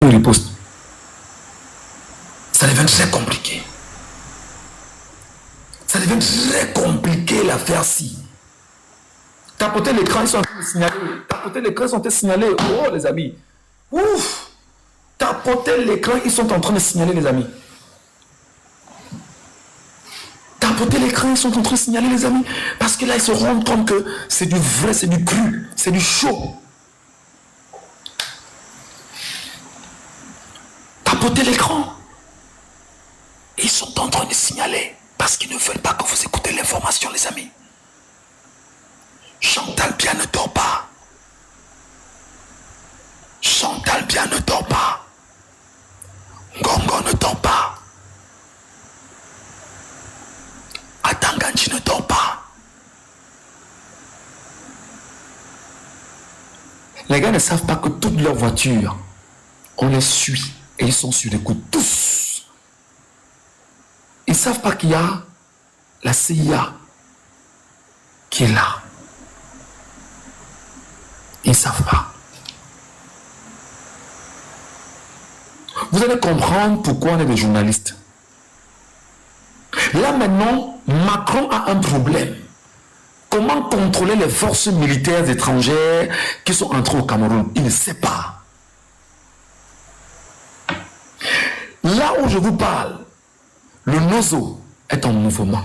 une riposte. Ça devient très compliqué. Ça devient très compliqué l'affaire-ci. Tapoter l'écran, ils sont en train de signaler. Tapoter l'écran, ils sont en train de signaler. Oh, les amis. Ouf. Tapoter l'écran, ils sont en train de signaler, les amis. Tapoter l'écran, ils sont en train de signaler, les amis. Parce que là, ils se rendent compte que c'est du vrai, c'est du cru, c'est du chaud. Tapoter l'écran. Ils sont en train de signaler. Parce qu'ils ne veulent pas que vous écoutez l'information, les amis. Chantal Bia ne dort pas. Chantal Bia ne dort pas. Ngongo ne dort pas. Atanganji ne dort pas. Les gars ne savent pas que toutes leurs voitures, on les suit et ils sont sur les coups tous. Ils ne savent pas qu'il y a la CIA qui est là. Ils ne savent pas. Vous allez comprendre pourquoi on est des journalistes. Là maintenant, Macron a un problème. Comment contrôler les forces militaires étrangères qui sont entrées au Cameroun? Il ne sait pas. Là où je vous parle, le Nozo est en mouvement.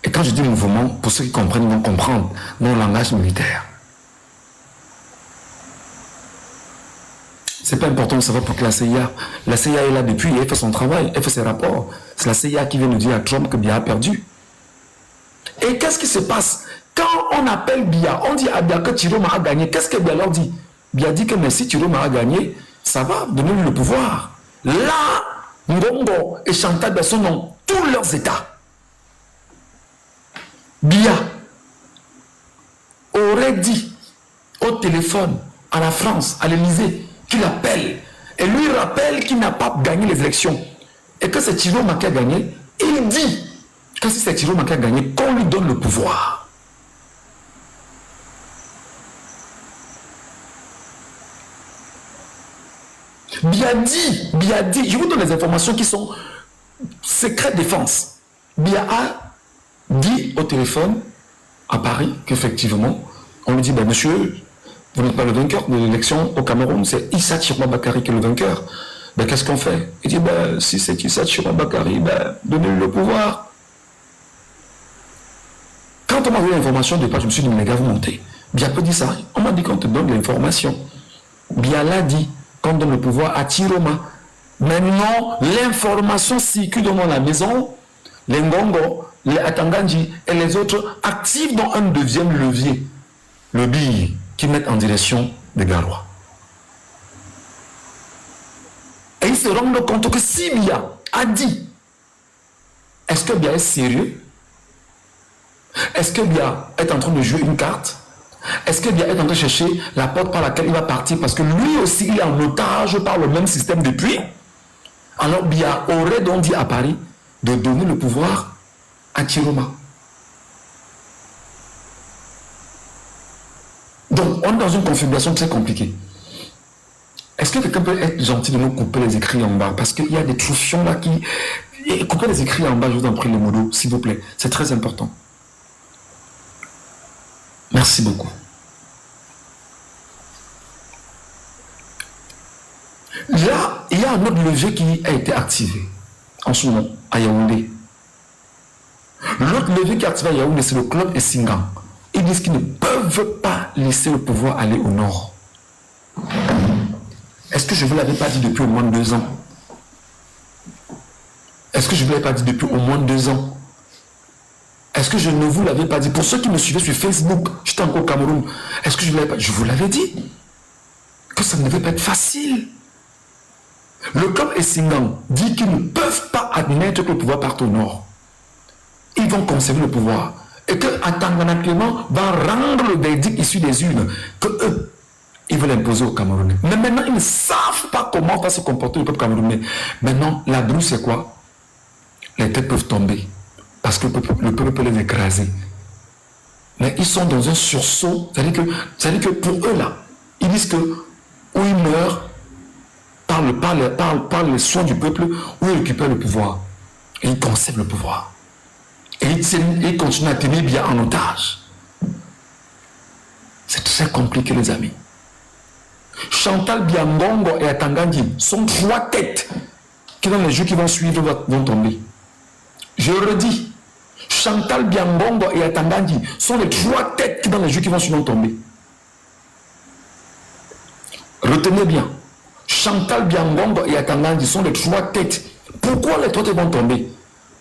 Et quand je dis mouvement, pour ceux qui comprennent, vont comprendre mon langage militaire. C'est pas important de savoir pourquoi la CIA est là depuis, elle fait son travail, elle fait ses rapports. C'est la CIA qui vient nous dire à Trump que Bia a perdu. Et qu'est-ce qui se passe? Quand on appelle Bia, on dit à Bia que Tiroma a gagné. Qu'est-ce que Bia leur dit? Bia dit que merci, Tiroma a gagné, ça va, donnez-lui le pouvoir. Là, Ngongo et Chantal Bia sont dans tous leurs états. Bia aurait dit au téléphone à la France, à l'Élysée, qu'il appelle et lui rappelle qu'il n'a pas gagné les élections et que c'est Tiroma qui a gagné. Il dit que si c'est Tiroma qui a gagné, qu'on lui donne le pouvoir. Bia dit, je vous donne les informations qui sont secret défense. Bia a dit au téléphone à Paris qu'effectivement, on lui dit, ben monsieur, vous n'êtes pas le vainqueur de l'élection au Cameroun, c'est Issa Tiroma Bakary qui est le vainqueur. Ben qu'est-ce qu'on fait? Il dit, ben si c'est Issa Tiroma Bakary, ben donnez-lui le pouvoir. Quand on m'a donné l'information de départ, je me suis dit, mais les gars, vous montez. Bia peut dire ça. On m'a dit qu'on te donne l'information. Bia l'a dit, qu'on donne le pouvoir à Tiroma. Maintenant, l'information circule dans la maison. Les Ngongo, les Atanganji et les autres activent dans un deuxième levier, le BI, qui met en direction des Garois. Et ils se rendent compte que si Bia a dit, est-ce que Bia est sérieux? Est-ce que Bia est en train de jouer une carte? Est-ce que Bia est en train de chercher la porte par laquelle il va partir? Parce que lui aussi, il est en otage par le même système depuis. Alors Bia aurait donc dit à Paris de donner le pouvoir à Tiroma. Donc, on est dans une configuration très compliquée. Est-ce que quelqu'un peut être gentil de nous couper les écrits en bas? Parce qu'il y a des troufions là qui... Coupez les écrits en bas, je vous en prie, les modos, s'il vous plaît. C'est très important. Merci beaucoup. Là, il y a un autre levier qui a été activé en ce moment à Yaoundé. L'autre levier qui est activé à Yaoundé, c'est le club Essingan. Ils disent qu'ils ne peuvent pas laisser le pouvoir aller au nord. Est-ce que je ne vous l'avais pas dit depuis au moins 2 ans? Est-ce que je ne vous l'avais pas dit depuis au moins 2 ans? Est-ce que je ne vous l'avais pas dit? Pour ceux qui me suivaient sur Facebook, j'étais encore au Cameroun. Est-ce que je ne vous l'avais pas dit? Je vous l'avais dit. Que ça ne devait pas être facile. Le club Essingan dit qu'ils ne peuvent pas admettre que le pouvoir parte au nord. Ils vont conserver le pouvoir. Et que Atangana Clément va rendre le verdict issu des urnes que eux, ils veulent imposer aux Camerounais. Mais maintenant, ils ne savent pas comment va se comporter le peuple camerounais. Maintenant, la brousse, c'est quoi? Les têtes peuvent tomber. Parce que le peuple peut les écraser. Mais ils sont dans un sursaut. C'est-à-dire que pour eux, là, ils disent que où il meurt par les soins du peuple, où il récupère le pouvoir. Et il conserve le pouvoir. Et il continue à tenir bien en otage. C'est très compliqué, les amis. Chantal Biangongo et Atangandi sont 3 têtes qui, dans les jours qui vont suivre, vont tomber. Je redis, Chantal Biangongo et Atangandi sont les 3 têtes qui, dans les jours qui vont suivre, vont tomber. Retenez bien, Chantal Biangongo et Atangandi sont les 3 têtes. Pourquoi les 3 têtes vont tomber?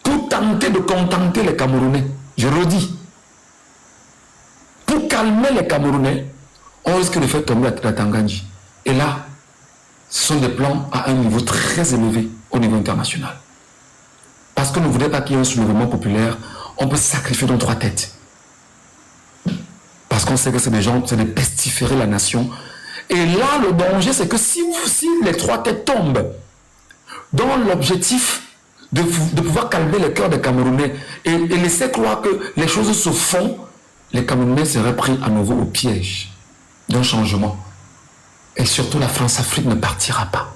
Pour tenter de contenter les Camerounais. Je redis. Pour calmer les Camerounais, on risque de faire tomber Atangandi. Et là, ce sont des plans à un niveau très élevé au niveau international. Parce qu'on ne voudrait pas qu'il y ait un soulèvement populaire, on peut sacrifier dans 3 têtes. Parce qu'on sait que c'est des gens, c'est de pestiférer la nation. Et là, le danger, c'est que si les 3 têtes tombent dans l'objectif de pouvoir calmer le cœur des Camerounais et laisser croire que les choses se font, les Camerounais seraient pris à nouveau au piège d'un changement. Et surtout, la France-Afrique ne partira pas.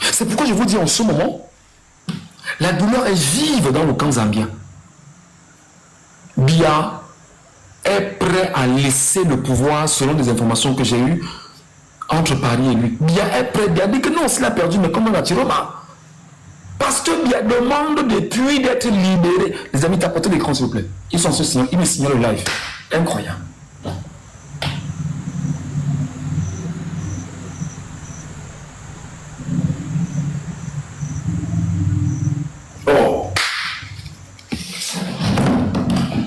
C'est pourquoi je vous dis en ce moment, la douleur est vive dans le camp zambien. Biya est prêt à laisser le pouvoir, selon des informations que j'ai eues, entre Paris et lui. Biya est prêt, Biya dit que non, s'il a perdu, mais comment va tirer? Parce que Biya demande depuis d'être libéré. Les amis, tapotez l'écran s'il vous plaît. Ils me signalent le live. Incroyable. Oh.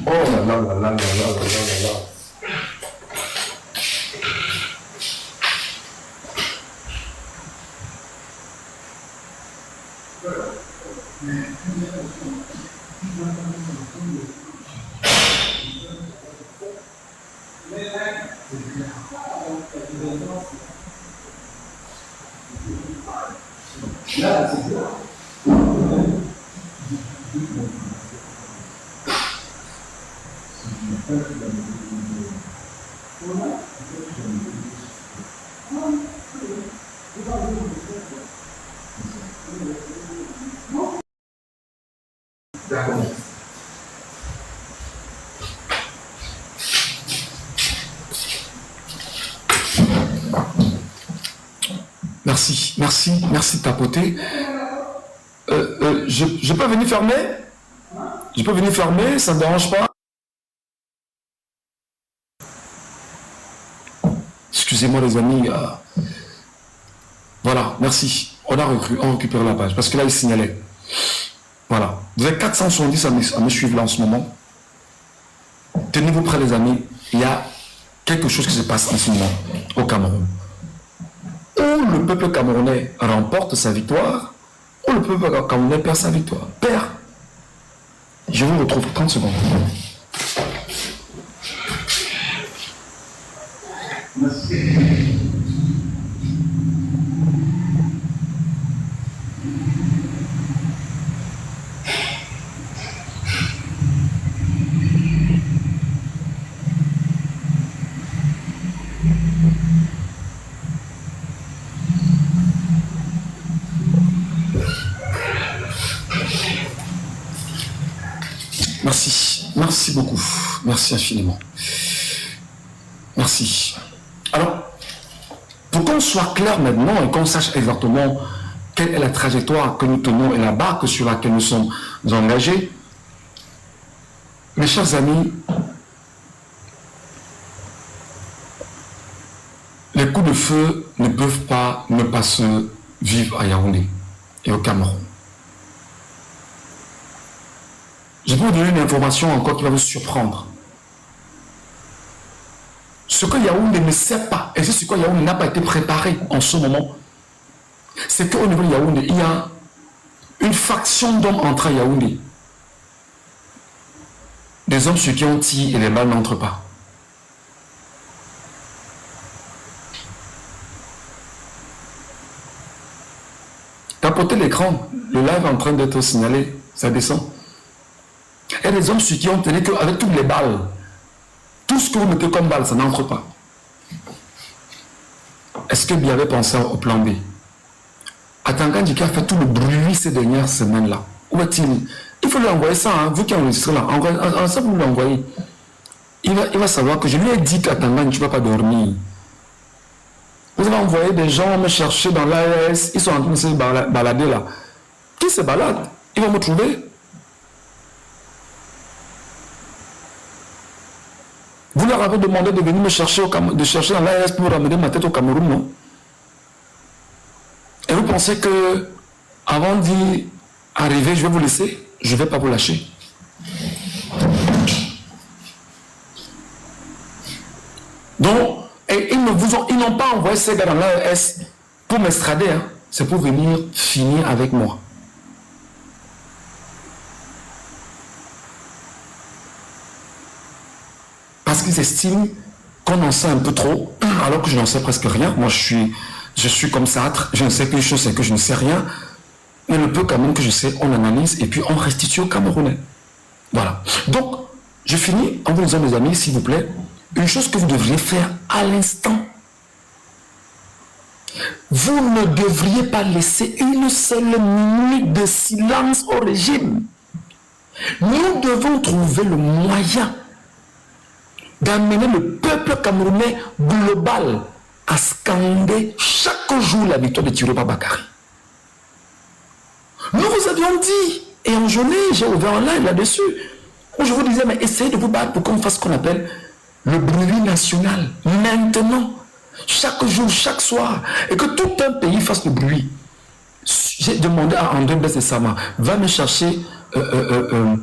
Oh là là là là là là là là là. Merci de tapoter. Je peux venir fermer? Je peux venir fermer, ça ne dérange pas? Excusez-moi les amis. Voilà, merci. On récupère la page, parce que là, il signalait. Voilà. Vous avez 470 à me suivre là en ce moment. Tenez-vous prêts les amis. Il y a quelque chose qui se passe en ce moment au Cameroun. Où le peuple camerounais remporte sa victoire, ou le peuple camerounais perd sa victoire. Perd. Je vous retrouve 30 secondes. Merci. Merci beaucoup. Merci infiniment. Merci. Alors, pour qu'on soit clair maintenant et qu'on sache exactement quelle est la trajectoire que nous tenons et la barque sur laquelle nous sommes engagés, mes chers amis, les coups de feu ne peuvent pas ne pas se vivre à Yaoundé et au Cameroun. Je vais vous donner une information encore qui va vous surprendre. Ce que Yaoundé ne sait pas, et c'est ce que Yaoundé n'a pas été préparé en ce moment, c'est qu'au niveau de Yaoundé, il y a une faction d'hommes entre Yaoundé. Des hommes sur qui on tire et les balles n'entrent pas. Tapotez l'écran, le live est en train d'être signalé, ça descend. Il y a des hommes sur qui on tenait qu'avec toutes les balles, tout ce que vous mettez comme balles, ça n'entre pas. est-ce que Biya avait pensé au plan B? Atangandji qui a fait tout le bruit ces dernières semaines-là, où est-il? Il faut lui envoyer ça, hein, vous qui enregistrez là, ça vous l'envoyez. Il va savoir que je lui ai dit qu'Atangandji, tu ne vas pas dormir. Vous avez envoyé des gens me chercher dans l'ARS, ils sont en train de se balader là. Qui se balade? Ils vont me trouver. Vous leur avez demandé de venir me chercher, de chercher dans l'ARS pour ramener ma tête au Cameroun, non? Et vous pensez que avant d'y arriver, je vais vous laisser? Je ne vais pas vous lâcher. Donc, et ils n'ont pas envoyé ces gars dans l'AES pour m'estrader, hein. C'est pour venir finir avec moi. Parce qu'ils estiment qu'on en sait un peu trop, alors que je n'en sais presque rien. Moi, je suis comme Sartre, je ne sais qu'une chose, c'est que je ne sais rien. Mais le peu quand même que je sais, on analyse et puis on restitue aux Camerounais. Voilà. Donc, je finis en vous disant, mes amis, s'il vous plaît, une chose que vous devriez faire à l'instant. Vous ne devriez pas laisser une seule minute de silence au régime. Nous devons trouver le moyen d'amener le peuple camerounais global à scander chaque jour la victoire de Thierry Babakary. Nous vous avions dit, et en journée, j'ai ouvert un live là-dessus, où je vous disais, mais essayez de vous battre pour qu'on fasse ce qu'on appelle le bruit national. Maintenant, chaque jour, chaque soir, et que tout un pays fasse le bruit. J'ai demandé à André Bessessama, va me chercher M.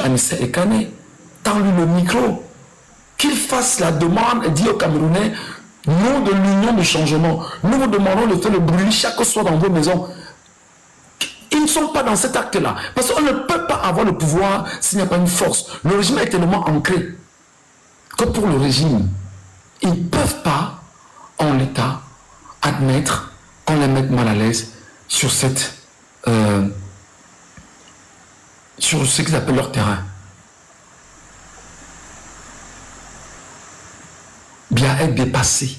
Anissé Ekane, tends-lui le micro, qu'il fasse la demande et dit aux Camerounais, nous de l'Union du changement, nous vous demandons de faire le bruit chaque soir dans vos maisons. Ils ne sont pas dans cet acte-là. Parce qu'on ne peut pas avoir le pouvoir s'il n'y a pas une force. Le régime est tellement ancré que pour le régime, ils ne peuvent pas, en l'état, admettre qu'on les mette mal à l'aise sur cette... sur ce qu'ils appellent leur terrain. Bien être dépassé.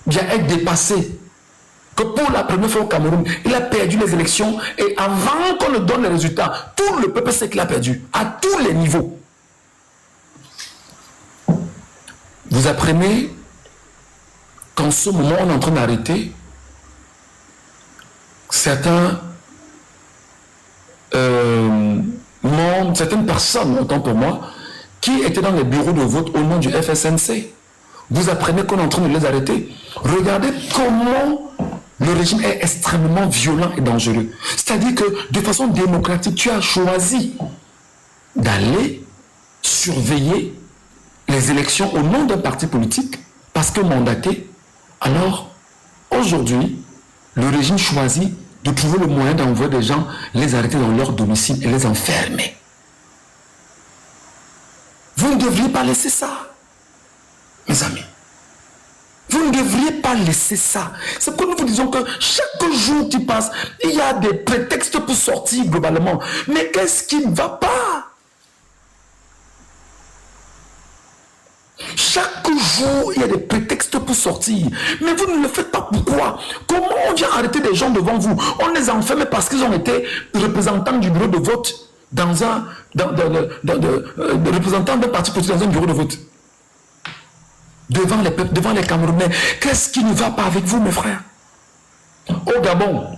Bien être dépassé. Que pour la première fois au Cameroun, il a perdu les élections et avant qu'on ne donne les résultats, tout le peuple sait qu'il a perdu, à tous les niveaux. Vous apprenez qu'en ce moment, on est en train d'arrêter certains membres, certaines personnes, autant pour moi, qui étaient dans les bureaux de vote au nom du FSNC. Vous apprenez qu'on est en train de les arrêter. Regardez comment le régime est extrêmement violent et dangereux. C'est-à-dire que de façon démocratique, tu as choisi d'aller surveiller les élections au nom d'un parti politique parce que mandaté. Alors, aujourd'hui, le régime choisit de trouver le moyen d'envoyer des gens, les arrêter dans leur domicile et les enfermer. Vous ne devriez pas laisser ça, mes amis. Vous ne devriez pas laisser ça. C'est pourquoi nous vous disons que chaque jour qui passe, il y a des prétextes pour sortir globalement. Mais qu'est-ce qui ne va pas? Chaque jour, il y a des prétextes pour sortir. Mais vous ne le faites pas. Pourquoi? Comment on vient arrêter des gens devant vous? On les enferme parce qu'ils ont été représentants du bureau de vote dans un... représentants d'un parti politique dans un bureau de vote. Devant les peuples, devant les Camerounais. Qu'est-ce qui ne va pas avec vous, mes frères? Au Gabon,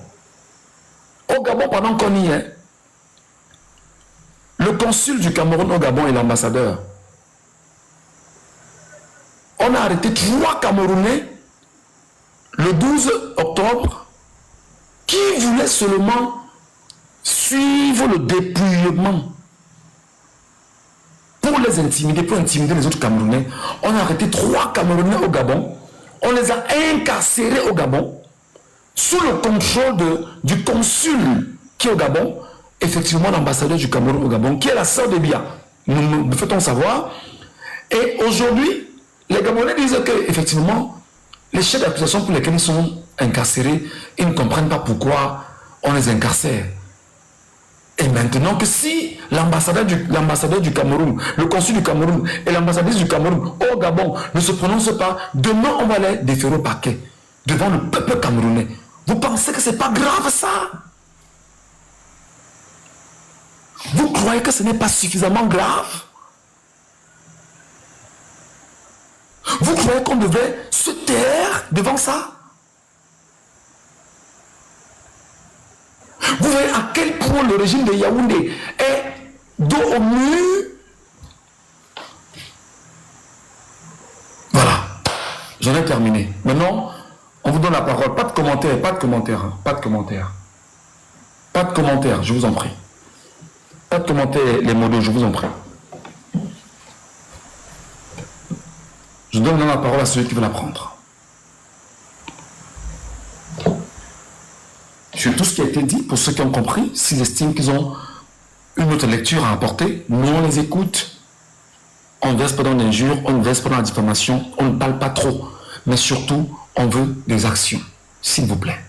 pendant qu'on y est, le consul du Cameroun au Gabon et l'ambassadeur, on a arrêté 3 Camerounais le 12 octobre qui voulaient seulement suivre le dépouillement. Pour les intimider, pour intimider les autres Camerounais, on a arrêté 3 Camerounais au Gabon. On les a incarcérés au Gabon, sous le contrôle du consul qui est au Gabon, effectivement l'ambassadeur du Cameroun au Gabon, qui est la sœur de Biya. Nous fait-on savoir. Et aujourd'hui, les Gabonais disent que, effectivement, les chefs d'accusation pour lesquels ils sont incarcérés, ils ne comprennent pas pourquoi on les incarcère. Et maintenant que si l'ambassadeur du Cameroun, le consul du Cameroun et l'ambassadrice du Cameroun au Gabon ne se prononcent pas, demain on va les déférer au paquet devant le peuple camerounais. Vous pensez que c'est pas grave ça? Vous croyez que ce n'est pas suffisamment grave? Vous croyez qu'on devait se taire devant ça? Vous voyez à quel point le régime de Yaoundé est dos au mur. Voilà, j'en ai terminé. Maintenant, on vous donne la parole. Pas de commentaires, pas de commentaires, hein. Pas de commentaires. Pas de commentaires, je vous en prie. Pas de commentaires, les modos, je vous en prie. Je donne la parole à celui qui veut la prendre. Sur tout ce qui a été dit, pour ceux qui ont compris, s'ils estiment qu'ils ont une autre lecture à apporter, nous on les écoute. On ne verse pas dans l'injure, on ne verse pas dans la diffamation, on ne parle pas trop. Mais surtout, on veut des actions, s'il vous plaît.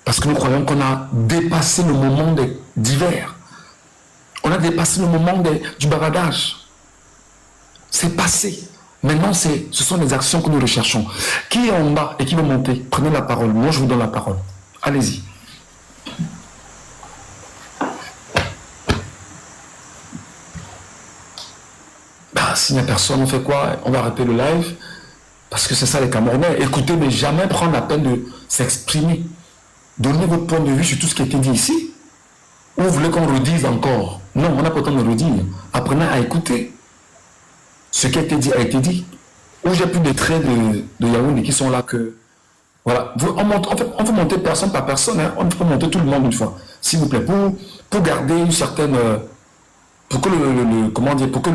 Parce que nous croyons qu'on a dépassé le moment des divers. On a dépassé le moment du bavardage. C'est passé. Maintenant, ce sont les actions que nous recherchons. Qui est en bas et qui veut monter? Prenez la parole. Moi, je vous donne la parole. Allez-y. S'il n'y a personne, on fait quoi? On va arrêter le live. Parce que c'est ça les Camerounais. Écoutez, mais jamais prendre la peine de s'exprimer. Donnez votre point de vue sur tout ce qui a été dit ici. Ou vous voulez qu'on redise encore? Non, on n'a pas le temps de redire. Apprenez à écouter. Ce qui a été dit. Où j'ai plus de traits de Yaoundé qui sont là que... Voilà. On peut monter personne par personne. Hein. On peut monter tout le monde une fois. S'il vous plaît. Pour garder une certaine... pour que comment dire? Pour que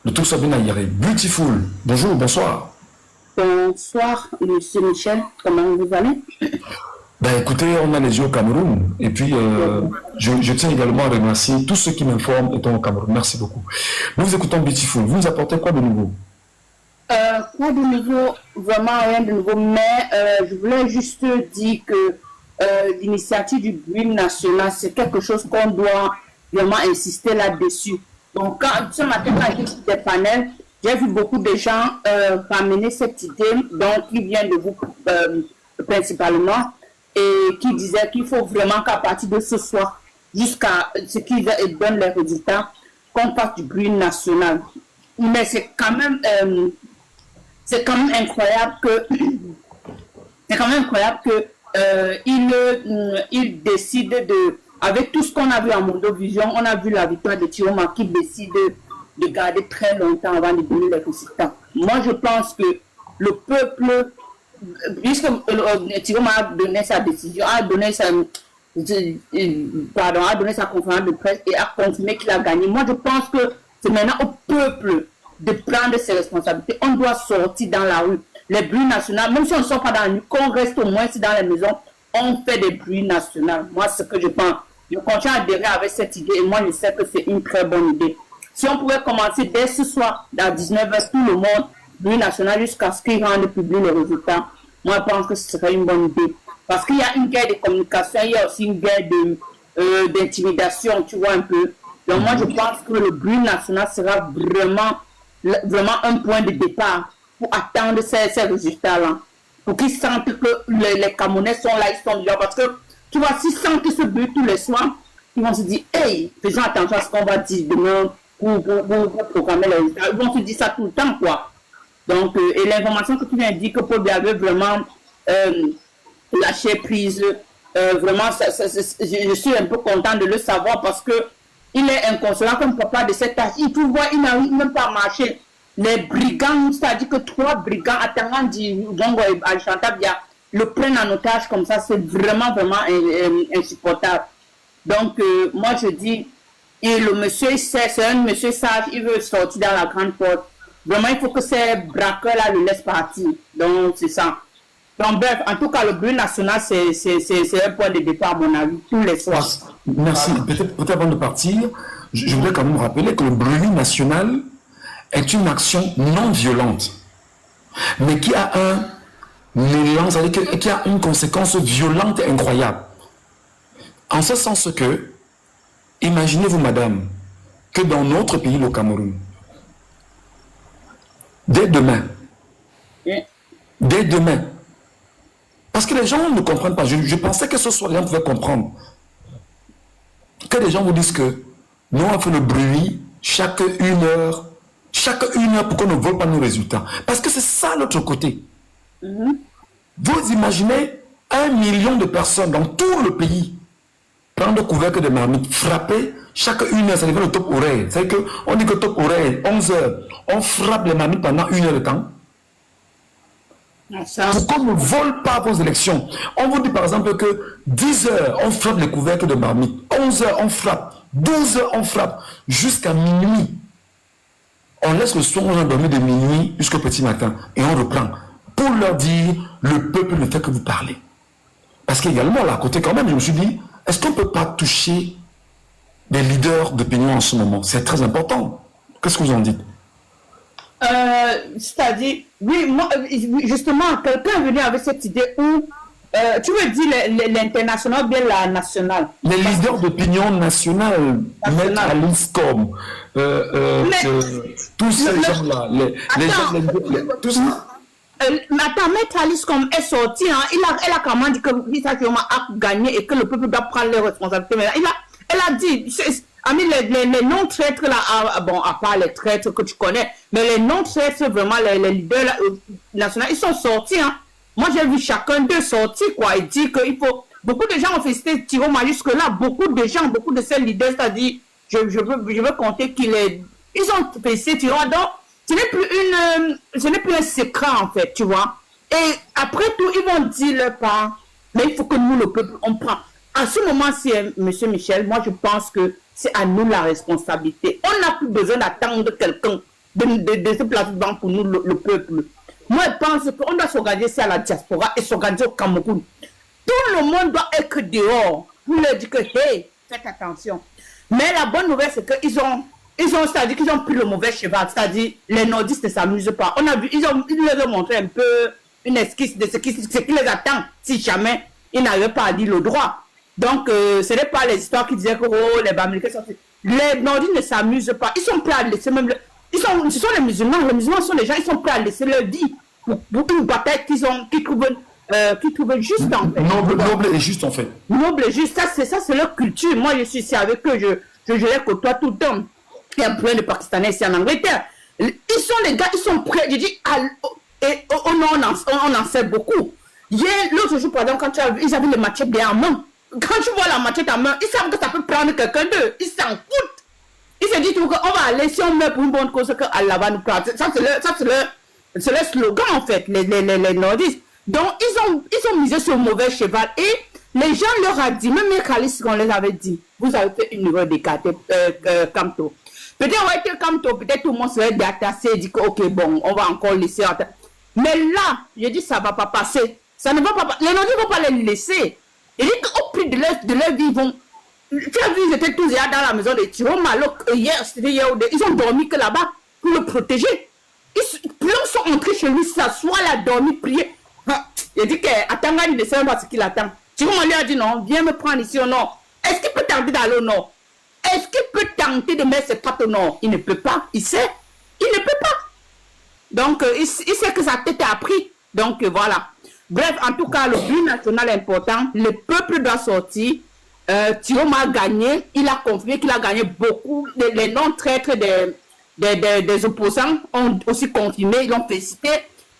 le truc soit bien aéré. Beautiful. Bonjour, bonsoir. Bonsoir, monsieur Michel. Comment vous allez? Ben écoutez, on a les yeux au Cameroun. Et puis, je tiens également à remercier tous ceux qui m'informent étant au Cameroun. Merci beaucoup. Nous vous écoutons Beautiful. Vous nous apportez quoi de nouveau? Quoi de nouveau? Vraiment rien de nouveau. Mais je voulais juste dire que l'initiative du BRIM national, c'est quelque chose qu'on doit vraiment insister là-dessus. Donc, ce matin, quand j'ai fait des panels, j'ai vu beaucoup de gens ramener cette idée, donc qui vient de vous principalement, et qui disait qu'il faut vraiment qu'à partir de ce soir, jusqu'à ce qu'ils donnent les résultats, qu'on fasse du bruit national. Mais c'est quand même incroyable que il décide de, avec tout ce qu'on a vu en Mondovision, on a vu la victoire de Tiroma qui décide de garder très longtemps avant de donner les résultats. Moi, je pense que le peuple, puisque Tiroma a donné sa décision, a donné sa conférence de presse et a confirmé qu'il a gagné. Moi, je pense que c'est maintenant au peuple de prendre ses responsabilités. On doit sortir dans la rue. Les bruits nationaux, même si on ne sort pas dans la rue, qu'on reste au moins dans les maisons, on fait des bruits nationaux. Moi, ce que je pense, je continue à adhérer avec cette idée et moi, je sais que c'est une très bonne idée. Si on pouvait commencer dès ce soir, à 19h, tout le monde, bruit national, jusqu'à ce qu'ils rendent public les résultats, moi, je pense que ce serait une bonne idée. Parce qu'il y a une guerre de communication, il y a aussi une guerre d'intimidation, tu vois un peu. Donc, moi, je pense que le bruit national sera vraiment un point de départ pour attendre ces résultats-là. Pour qu'ils sentent que les Camerounais sont là, ils sont là. Parce que, tu vois, s'ils sentent ce bruit tous les soirs, ils vont se dire, hey, faisons attention à ce qu'on va dire demain pour programmer les résultats. Ils vont se dire ça tout le temps, quoi. Donc, et l'information que tu viens de dire que Paul Biya veut vraiment lâcher prise, vraiment, je suis un peu content de le savoir parce que il est inconsolable comme papa de cet âge. Il peut voir, il n'arrive même pas à marcher. Les brigands, c'est-à-dire que 3 brigands attendant du Zongo et Al-Chantabia le prennent en otage comme ça, c'est vraiment insupportable. Donc, moi je dis, et le monsieur, c'est un monsieur sage, il veut sortir dans la grande porte. Vraiment, il faut que ces braqueurs-là le laissent partir. Donc, c'est ça. Donc, bref, en tout cas, le bruit national, c'est un point de départ, à mon avis, tous les soirs. Merci. Peut-être avant de partir, je voudrais quand même rappeler que le bruit national est une action non violente, mais qui a un élan, c'est-à-dire qui a une conséquence violente et incroyable. En ce sens que Imaginez-vous, madame, que dans notre pays, le Cameroun, dès demain, parce que les gens ne comprennent pas, je pensais que ce soir, les gens pouvaient comprendre, que les gens vous disent que nous, on fait le bruit chaque une heure pour qu'on ne vole pas nos résultats. Parce que c'est ça l'autre côté. Vous imaginez 1 million de personnes dans tout le pays prendre le couvercle de marmite, frapper chaque une heure, ça devient le top oreille. C'est-à-dire qu'on dit que top oreille, 11 heures, on frappe les marmites pendant 1 heure de temps. Pour qu'on ne vole pas vos élections. On vous dit par exemple que 10 heures, on frappe les couvercles de marmite, 11 heures, on frappe, 12 heures, on frappe, jusqu'à minuit. On laisse le soir, on a dormi de minuit jusqu'au petit matin, et on reprend. Pour leur dire, le peuple ne fait que vous parler. Parce qu'également, là, à côté quand même, je me suis dit, est-ce qu'on ne peut pas toucher les leaders d'opinion en ce moment? C'est très important. Qu'est-ce que vous en dites? C'est-à-dire, oui, moi, justement, quelqu'un est venu avec cette idée où, tu veux dire l'international ou bien la nationale? Les leaders d'opinion nationale, Maître Alice comme, tous ces gens-là, les gens, tout ça. Mais attends, Maître Alice comme est sorti, hein, elle a quand même dit que Issa Dioma a gagné et que le peuple doit prendre les responsabilités. Mais elle a dit, les non-traîtres là, bon, à part les traîtres que tu connais, mais les non-traîtres, vraiment, les leaders là, nationaux, ils sont sortis. Hein. Moi, j'ai vu chacun d'eux sortir, quoi, et dire qu'il faut. Beaucoup de gens ont félicité Tiroma jusque-là, beaucoup de gens, beaucoup de ces leaders, c'est-à-dire, je veux compter ils ont félicité Tiroma. Donc, ce n'est plus un secret, en fait, tu vois. Et après tout, ils vont dire leur part, mais il faut que nous, le peuple, on prend. À ce moment-ci, M. Michel, moi, je pense que c'est à nous la responsabilité. On n'a plus besoin d'attendre quelqu'un de ce plateforme pour nous, le peuple. Moi, je pense qu'on doit s'organiser à la diaspora et s'organiser au Cameroun. Tout le monde doit être dehors pour leur dire que, hey, faites attention. Mais la bonne nouvelle, c'est qu'ils ont c'est-à-dire qu'ils ont pris le mauvais cheval, c'est-à-dire les nordistes ne s'amusent pas. On a vu, ils leur ont montré un peu une esquisse de ce qui les attend si jamais ils n'arrivent pas à dire le droit. Donc, ce n'est pas les histoires qui disaient que oh, les Bamilekés sont... Les nordistes ne s'amusent pas. Ils sont prêts à laisser même... ce sont les musulmans. Les musulmans sont les gens, ils sont prêts à laisser leur vie pour une bataille qu'ils trouvent juste en fait. Noble et juste en fait. Noble et juste, ça c'est leur culture. Moi, je suis ici avec eux, je les côtoie tout le temps. Il y a plein de Pakistanais ici en Angleterre. Ils sont les gars, ils sont prêts. Je dis, on en sait beaucoup. L'autre jour, par exemple, quand ils avaient les machettes bien en main. Quand tu vois la machette en main, ils savent que ça peut prendre quelqu'un d'eux. Ils s'en foutent. Ils se disent qu'on va aller, si on meurt pour une bonne cause, que Allah va nous prendre. Ça, c'est leur slogan, en fait, les nordistes. Donc, ils ont misé sur le mauvais cheval. Et les gens leur ont dit, même les Khalis, qu'on les avait dit, vous avez fait une erreur d'écarter Kamto. Peut-être on va être Kamto, peut-être tout le monde serait détassé et dit que, ok, bon, on va encore laisser. Mais là, je dis, ça ne va pas passer. Ça ne va pas. Les nordistes ne vont pas les laisser. Il dit qu'au prix de leur vie, ils vont. Tu as vu, ils étaient tous dans la maison de Tiroma. Hier, c'était hier, ils ont dormi que là-bas pour le protéger. Ils sont entrés chez lui, s'asseoir là, dormir, prier. Il dit qu'Atanga ne sait pas ce qu'il attend. Tiroma lui a dit non, viens me prendre ici au nord. Est-ce qu'il peut tenter d'aller au nord? Est-ce qu'il peut tenter de mettre ses pattes au nord? Il ne peut pas. Il sait. Il ne peut pas. Donc, il sait que sa tête a pris. Donc, voilà. Bref, en tout cas, le but national est important. Le peuple doit sortir. Tiroma a gagné. Il a confirmé qu'il a gagné beaucoup. Les non-traîtres des opposants ont aussi confirmé. Ils l'ont félicité.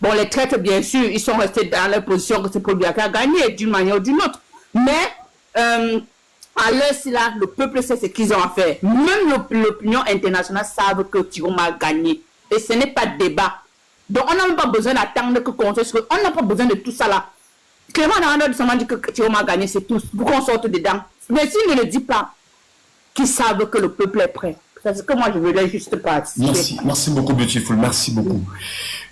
Bon, les traîtres, bien sûr, ils sont restés dans la position que c'est pour lui qui a gagné d'une manière ou d'une autre. Mais, à l'heure là, le peuple sait ce qu'ils ont à faire. Même l'opinion internationale savent que Tiroma a gagné. Et ce n'est pas de débat. Donc, on n'a même pas besoin d'attendre que qu'on soit. On n'a pas besoin de tout ça là. Clément Naranda seulement dit que Tiroma a gagné, c'est tout. Pour qu'on sorte dedans. Mais s'il ne le dit pas, qu'ils savent que le peuple est prêt. C'est ce que moi je voulais juste participer. Merci beaucoup, Beautiful. Merci beaucoup.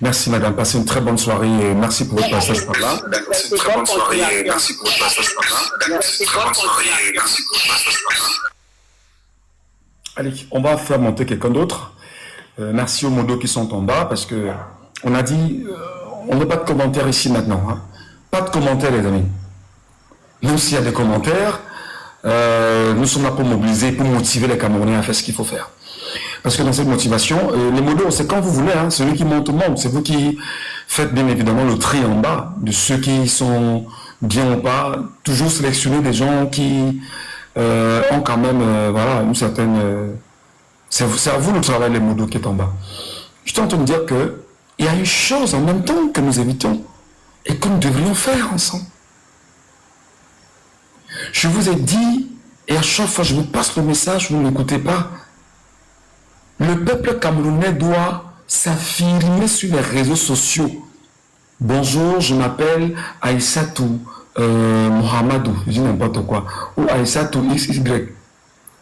Merci, madame. Passez une très bonne soirée et merci pour votre passage par là. Passez une très bonne soirée et merci pour votre passage par là. Passez une très bonne soirée et merci pour votre passage par là. Allez, on va faire monter quelqu'un d'autre. Merci aux modos qui sont en bas parce que on a dit on n'a pas de commentaires ici maintenant. Hein. Pas de commentaires, les amis. Même s'il y a des commentaires, nous sommes là pour mobiliser, pour motiver les Camerounais à faire ce qu'il faut faire. Parce que dans cette motivation, les modos, c'est quand vous voulez, hein, celui qui monte au monde, c'est vous qui faites bien évidemment le tri en bas de ceux qui sont bien ou pas, toujours sélectionner des gens qui ont quand même voilà, une certaine... c'est à vous le travail, les modos qui est en bas. Je suis en train de dire que il y a une chose en même temps que nous évitons et que nous devrions faire ensemble. Je vous ai dit, et à chaque fois je vous passe le message, vous ne m'écoutez pas, le peuple camerounais doit s'affirmer sur les réseaux sociaux. Bonjour, je m'appelle Aïssatou Mohamedou, je dis n'importe quoi, ou Aïssatou XY.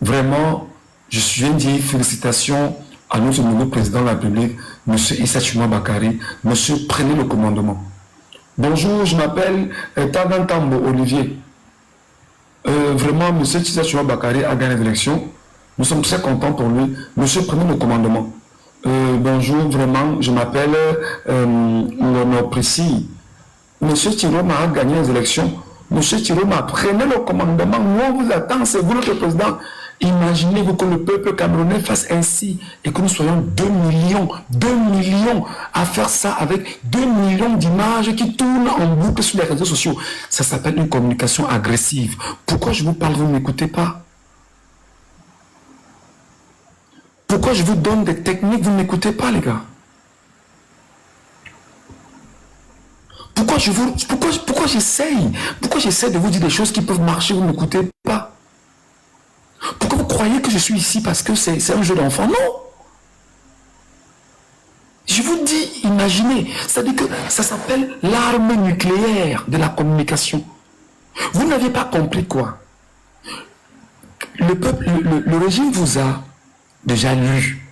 Vraiment, je viens de dire félicitations à notre nouveau président de la République, M. Issa Chouma Bakary. Monsieur, prenez le commandement. Bonjour, je m'appelle Tagantambo Olivier. Vraiment, M. Issa Chouma Bakary a gagné l'élection. Nous sommes très contents pour lui. Monsieur, prenez le commandement. Bonjour, vraiment, je m'appelle Léonard Précis. Monsieur Tiroma a gagné les élections. Monsieur Tiroma, prenez le commandement. Nous, on vous attend, c'est vous notre président. Imaginez-vous que le peuple camerounais fasse ainsi et que nous soyons 2 millions à faire ça avec 2 millions d'images qui tournent en boucle sur les réseaux sociaux. Ça s'appelle une communication agressive. Pourquoi je vous parle, vous ne m'écoutez pas? Pourquoi je vous donne des techniques, vous ne m'écoutez pas, les gars? Pourquoi j'essaie de vous dire des choses qui peuvent marcher, vous ne m'écoutez pas? Pourquoi vous croyez que je suis ici parce que c'est un jeu d'enfant? Non. Je vous dis, imaginez, c'est-à-dire que ça s'appelle l'arme nucléaire de la communication. Vous n'avez pas compris quoi? Le régime vous a déjà lu.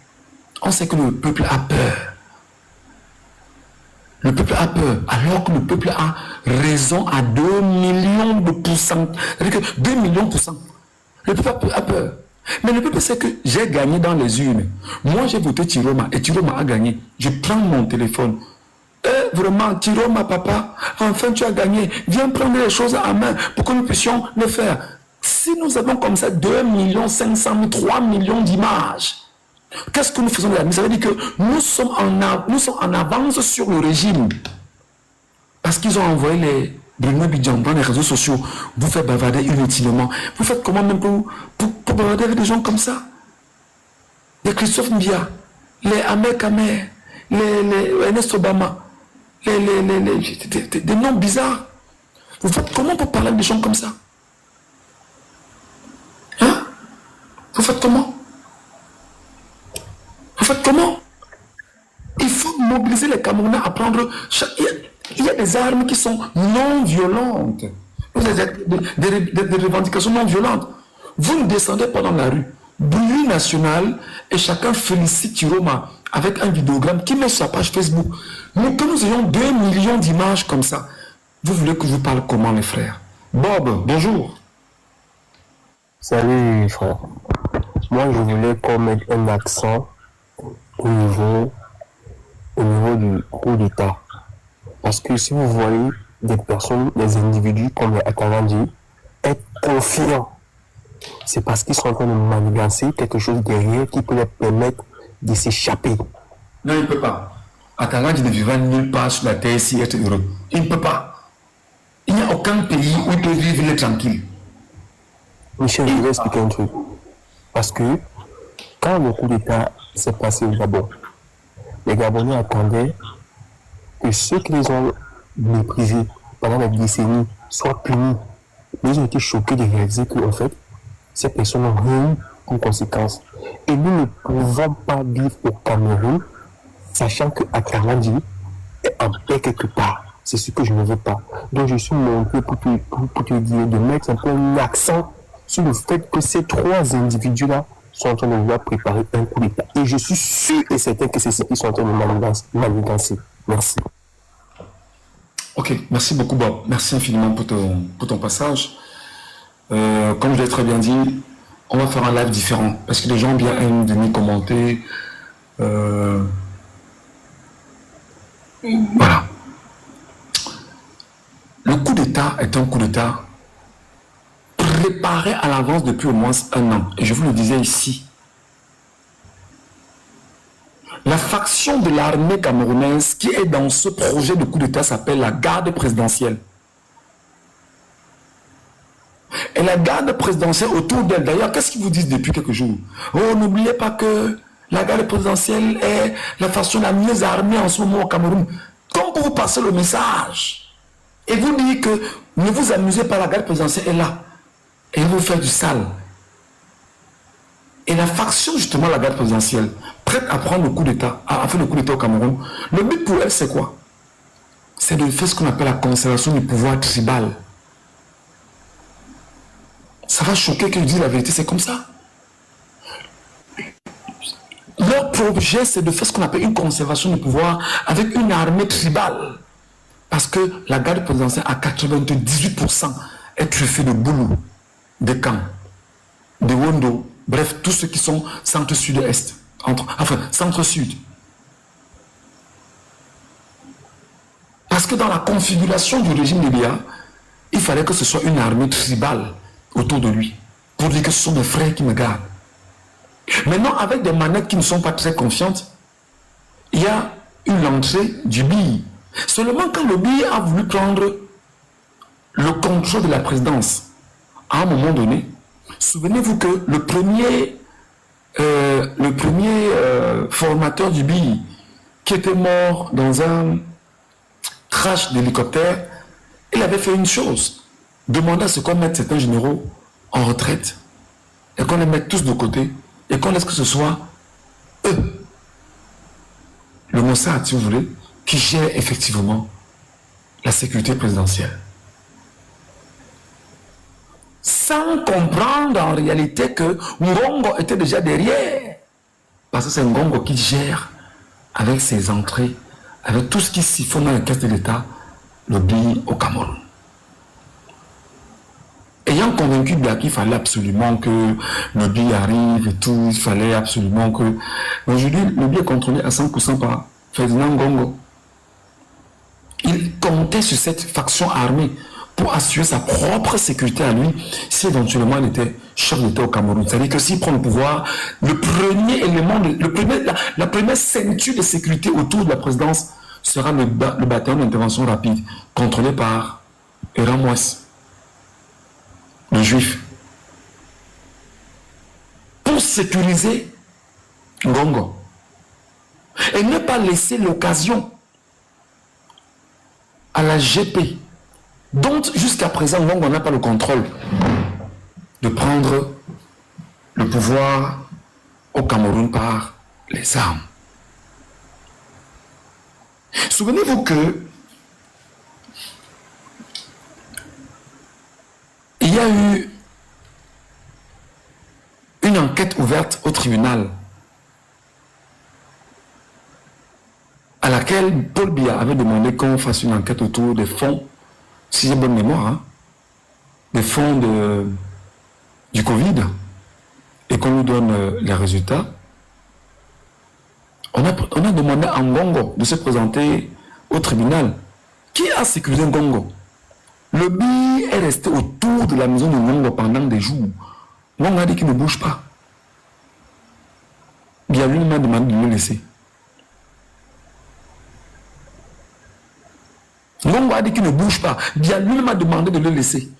On sait que le peuple a peur. Le peuple a peur, alors que le peuple a raison à 2 millions de pourcents. C'est-à-dire que 2 millions de pourcents. Le peuple a peur. Mais le peuple sait que j'ai gagné dans les urnes. Moi, j'ai voté Tiroma et Tiroma a gagné. Je prends mon téléphone. Vraiment, Tiroma, papa, enfin tu as gagné. Viens prendre les choses en main pour que nous puissions le faire. Si nous avons comme ça 2 500 000, 3 millions d'images, qu'est-ce que nous faisons de la mise? Ça veut dire que nous sommes en avance sur le régime. Parce qu'ils ont envoyé les Bruno Bidjan dans les réseaux sociaux, vous faites bavarder inutilement. Vous faites comment même pour bavarder avec des gens comme ça? Les Christophe Mbia, les Ahmed Kamer, les Ernest Obama, des noms bizarres. Vous faites comment pour parler avec des gens comme ça? Hein? Vous faites comment? Vous faites comment? Il faut mobiliser les Camerounais à prendre... Il y a des armes qui sont non violentes. Vous avez des revendications non violentes. Vous ne descendez pas dans la rue. Bruit national et chacun félicite Tiroma avec un vidéogramme qui met sur sa page Facebook. Mais que nous ayons 2 millions d'images comme ça, vous voulez que je vous parle comment, les frères? Bob, bonjour. Salut, frère. Moi, je voulais qu'on mette un accent au niveau du coup d'État. Parce que si vous voyez des personnes, des individus comme Atalandi, être confiants, c'est parce qu'ils sont en train de manigancer quelque chose derrière qui peut leur permettre de s'échapper. Non, il ne peut pas. Atalandi ne vivra nulle part sur la terre si être heureux. Il ne peut pas. Il n'y a aucun pays où il peut vivre tranquille. Michel, je vais expliquer un truc. Parce que quand le coup d'État s'est passé au Gabon, les Gabonais attendaient que ceux qui les ont méprisés pendant la décennie soient punis. Mais ils ont été choqués de réaliser que, en fait, ces personnes n'ont rien eu comme conséquence. Et nous ne pouvons pas vivre au Cameroun, sachant que Atalandi est en paix quelque part. C'est ce que je ne veux pas. Donc je suis monté pour te dire de mettre un peu un accent sur le fait que ces 3 individus-là sont en train de vouloir préparer un coup d'État. Et je suis sûr et certain que c'est ce qu'ils sont en train de manigancer. Merci. Ok, merci beaucoup Bob. Merci infiniment pour ton passage. Comme je l'ai très bien dit, on va faire un live différent. Parce que les gens bien aiment venir commenter. Voilà. Le coup d'État est un coup d'État préparé à l'avance depuis au moins 1 an. Et je vous le disais ici. La faction de l'armée camerounaise qui est dans ce projet de coup d'État s'appelle la garde présidentielle. Et la garde présidentielle autour d'elle, d'ailleurs, qu'est-ce qu'ils vous disent depuis quelques jours? Oh, n'oubliez pas que la garde présidentielle est la faction la mieux armée en ce moment au Cameroun. Comme pour vous passer le message. Et vous dites que ne vous amusez pas, la garde présidentielle est là. Et vous faites du sale. Et la faction, justement, la garde présidentielle, prête à prendre le coup d'État, à faire le coup d'État au Cameroun, le but pour elle, c'est quoi? C'est de faire ce qu'on appelle la conservation du pouvoir tribal. Ça va choquer que je dise la vérité, c'est comme ça. Leur projet, c'est de faire ce qu'on appelle une conservation du pouvoir avec une armée tribale. Parce que la garde présidentielle, à 98%, est truffée de boulot, de camps, de Wondo, bref, tous ceux qui sont centre-sud-est, enfin, centre-sud. Parce que dans la configuration du régime de Biya, il fallait que ce soit une armée tribale autour de lui, pour dire que ce sont des frères qui me gardent. Maintenant, avec des manettes qui ne sont pas très confiantes, il y a eu l'entrée du BI. Seulement quand le BI a voulu prendre le contrôle de la présidence, à un moment donné, souvenez-vous que le premier formateur du BI, qui était mort dans un crash d'hélicoptère, il avait fait une chose, demander à ce qu'on mette certains généraux en retraite et qu'on les mette tous de côté et qu'on laisse que ce soit eux, le Mossad, si vous voulez, qui gère effectivement la sécurité présidentielle. Sans comprendre en réalité que Ngongo était déjà derrière. Parce que c'est Ngongo qui gère avec ses entrées, avec tout ce qui siphonne dans la caisse de l'État, le BI au Cameroun. Ayant convaincu qu'il fallait absolument que le BI arrive et tout, il fallait absolument que... Aujourd'hui, le BI est contrôlé à 100% par Ferdinand Ngongo. Il comptait sur cette faction armée pour assurer sa propre sécurité à lui, si éventuellement il était chef d'État au Cameroun. C'est-à-dire que s'il prend le pouvoir, le premier élément, la première ceinture de sécurité autour de la présidence sera le bataillon d'intervention rapide, contrôlé par Eran Mouès, le juif, pour sécuriser Ngongo et ne pas laisser l'occasion à la GP, dont jusqu'à présent Ngongo n'a pas le contrôle, de prendre le pouvoir au Cameroun par les armes. Souvenez-vous que il y a eu une enquête ouverte au tribunal à laquelle Paul Biya avait demandé qu'on fasse une enquête autour des fonds, si j'ai bonne mémoire, hein, des fonds du Covid, et qu'on nous donne les résultats. On a demandé à Ngongo de se présenter au tribunal. Qui a sécurisé Ngongo? Le BI est resté autour de la maison de Ngongo pendant des jours. Ngongo a dit qu'il ne bouge pas. Biya lui m'a demandé de le laisser. Ngongo a dit qu'il ne bouge pas. Biya lui m'a demandé de le laisser.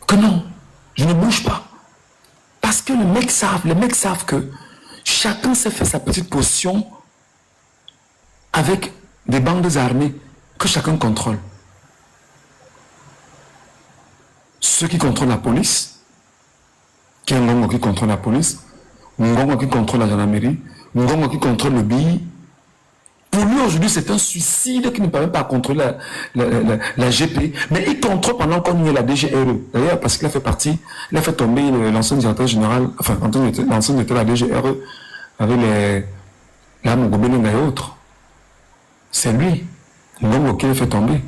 Que non, je ne bouge pas. Parce que les mecs savent que chacun s'est fait sa petite position avec des bandes armées que chacun contrôle. Ceux qui contrôlent la police, qui est Ngongo qui contrôle la police, Ngongo qui contrôle la gendarmerie, Ngongo qui contrôle le BI. Pour lui aujourd'hui c'est un suicide qui ne permet pas de contrôler la GP, mais il contrôle pendant qu'on y est la DGRE. D'ailleurs parce qu'il a fait partie, il a fait tomber l'ancien directeur général, enfin l'ancien directeur de la DGRE avec la Mogobelenga et autres. C'est lui, Ngongo, qui l'a fait tomber.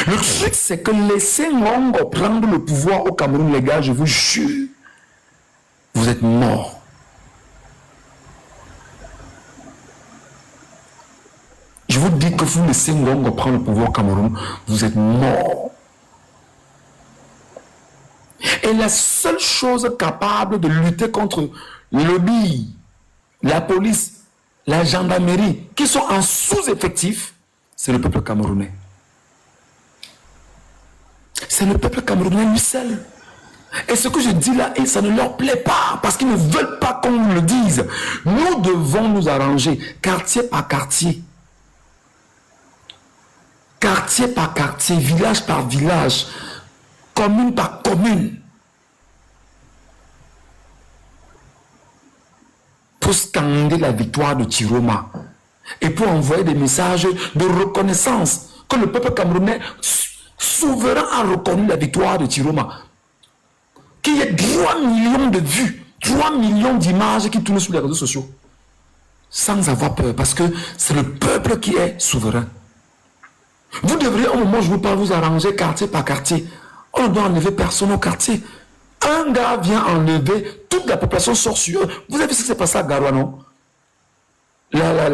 Le truc c'est que laisser Ngongo prendre le pouvoir au Cameroun, les gars, je vous jure, vous êtes morts. Je vous dis que vous laissez Ngongo prendre le pouvoir au Cameroun, vous êtes mort. Et la seule chose capable de lutter contre le lobby, la police, la gendarmerie, qui sont en sous-effectif, c'est le peuple camerounais. C'est le peuple camerounais lui seul. Et ce que je dis là, et ça ne leur plaît pas, parce qu'ils ne veulent pas qu'on nous le dise. Nous devons nous arranger, quartier par quartier. Quartier par quartier, village par village, commune par commune. Pour scander la victoire de Tiroma. Et pour envoyer des messages de reconnaissance que le peuple camerounais souverain a reconnu la victoire de Tiroma. Qu'il y ait 3 millions de vues, 3 millions d'images qui tournent sur les réseaux sociaux. Sans avoir peur, parce que c'est le peuple qui est souverain. Vous devriez, au moment où je vous parle, vous arranger quartier par quartier. On ne doit enlever personne au quartier. Un gars vient enlever, toute la population sort sur eux. Vous avez vu ce qui s'est passé à Garoua, non? La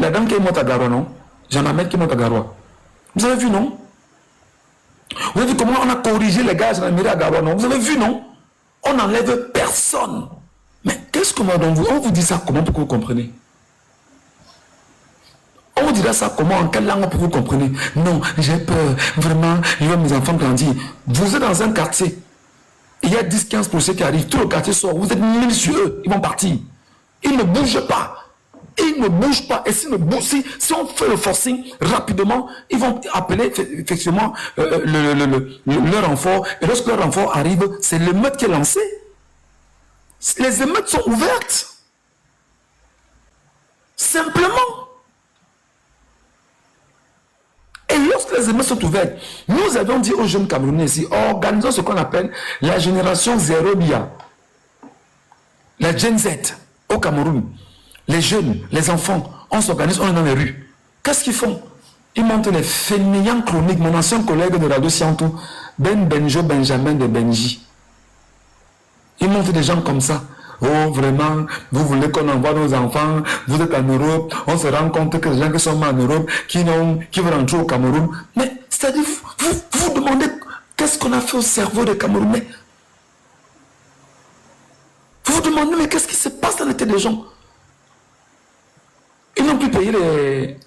dame qui est morte à Garoua, non? Jean-Ahmed qui est morte à Garoua. Vous avez vu, non? Vous avez vu comment on a corrigé les gars à Garoua, non? Vous avez vu, non? On n'enlève personne. Mais qu'est-ce qu'on va donc vous? On vous dit ça comment pour que vous compreniez? On vous dira ça comment? En quelle langue pour que vous compreniez? Non, j'ai peur. Vraiment, je veux mes enfants grandir. Vous êtes dans un quartier. Il y a 10-15 policiers qui arrivent. Tout le quartier sort. Vous êtes 1000 sur eux. Ils vont partir. Ils ne bougent pas. Ils ne bougent pas. Et si on fait le forcing rapidement, ils vont appeler effectivement leur renfort. Et lorsque leur renfort arrive, c'est l'émeute qui est lancée. Les émeutes sont ouvertes. Simplement. Et lorsque les émeutes sont ouvertes, nous avons dit aux jeunes Camerounais ici, organisons ce qu'on appelle la génération zéro BIA. La Gen Z au Cameroun. Les jeunes, les enfants, on s'organise, on est dans les rues. Qu'est-ce qu'ils font? Ils montent les fainéants chroniques. Mon ancien collègue de Radio Siantou, Benjo Benjamin de Benji. Ils montent des gens comme ça. Oh, vraiment, vous voulez qu'on envoie nos enfants, vous êtes en Europe, on se rend compte que les gens qui sont en Europe, qui veulent rentrer au Cameroun. Mais, c'est-à-dire, vous demandez qu'est-ce qu'on a fait au cerveau des Camerounais? Vous vous demandez, mais qu'est-ce qui se passe dans la tête des gens? Ils n'ont plus payé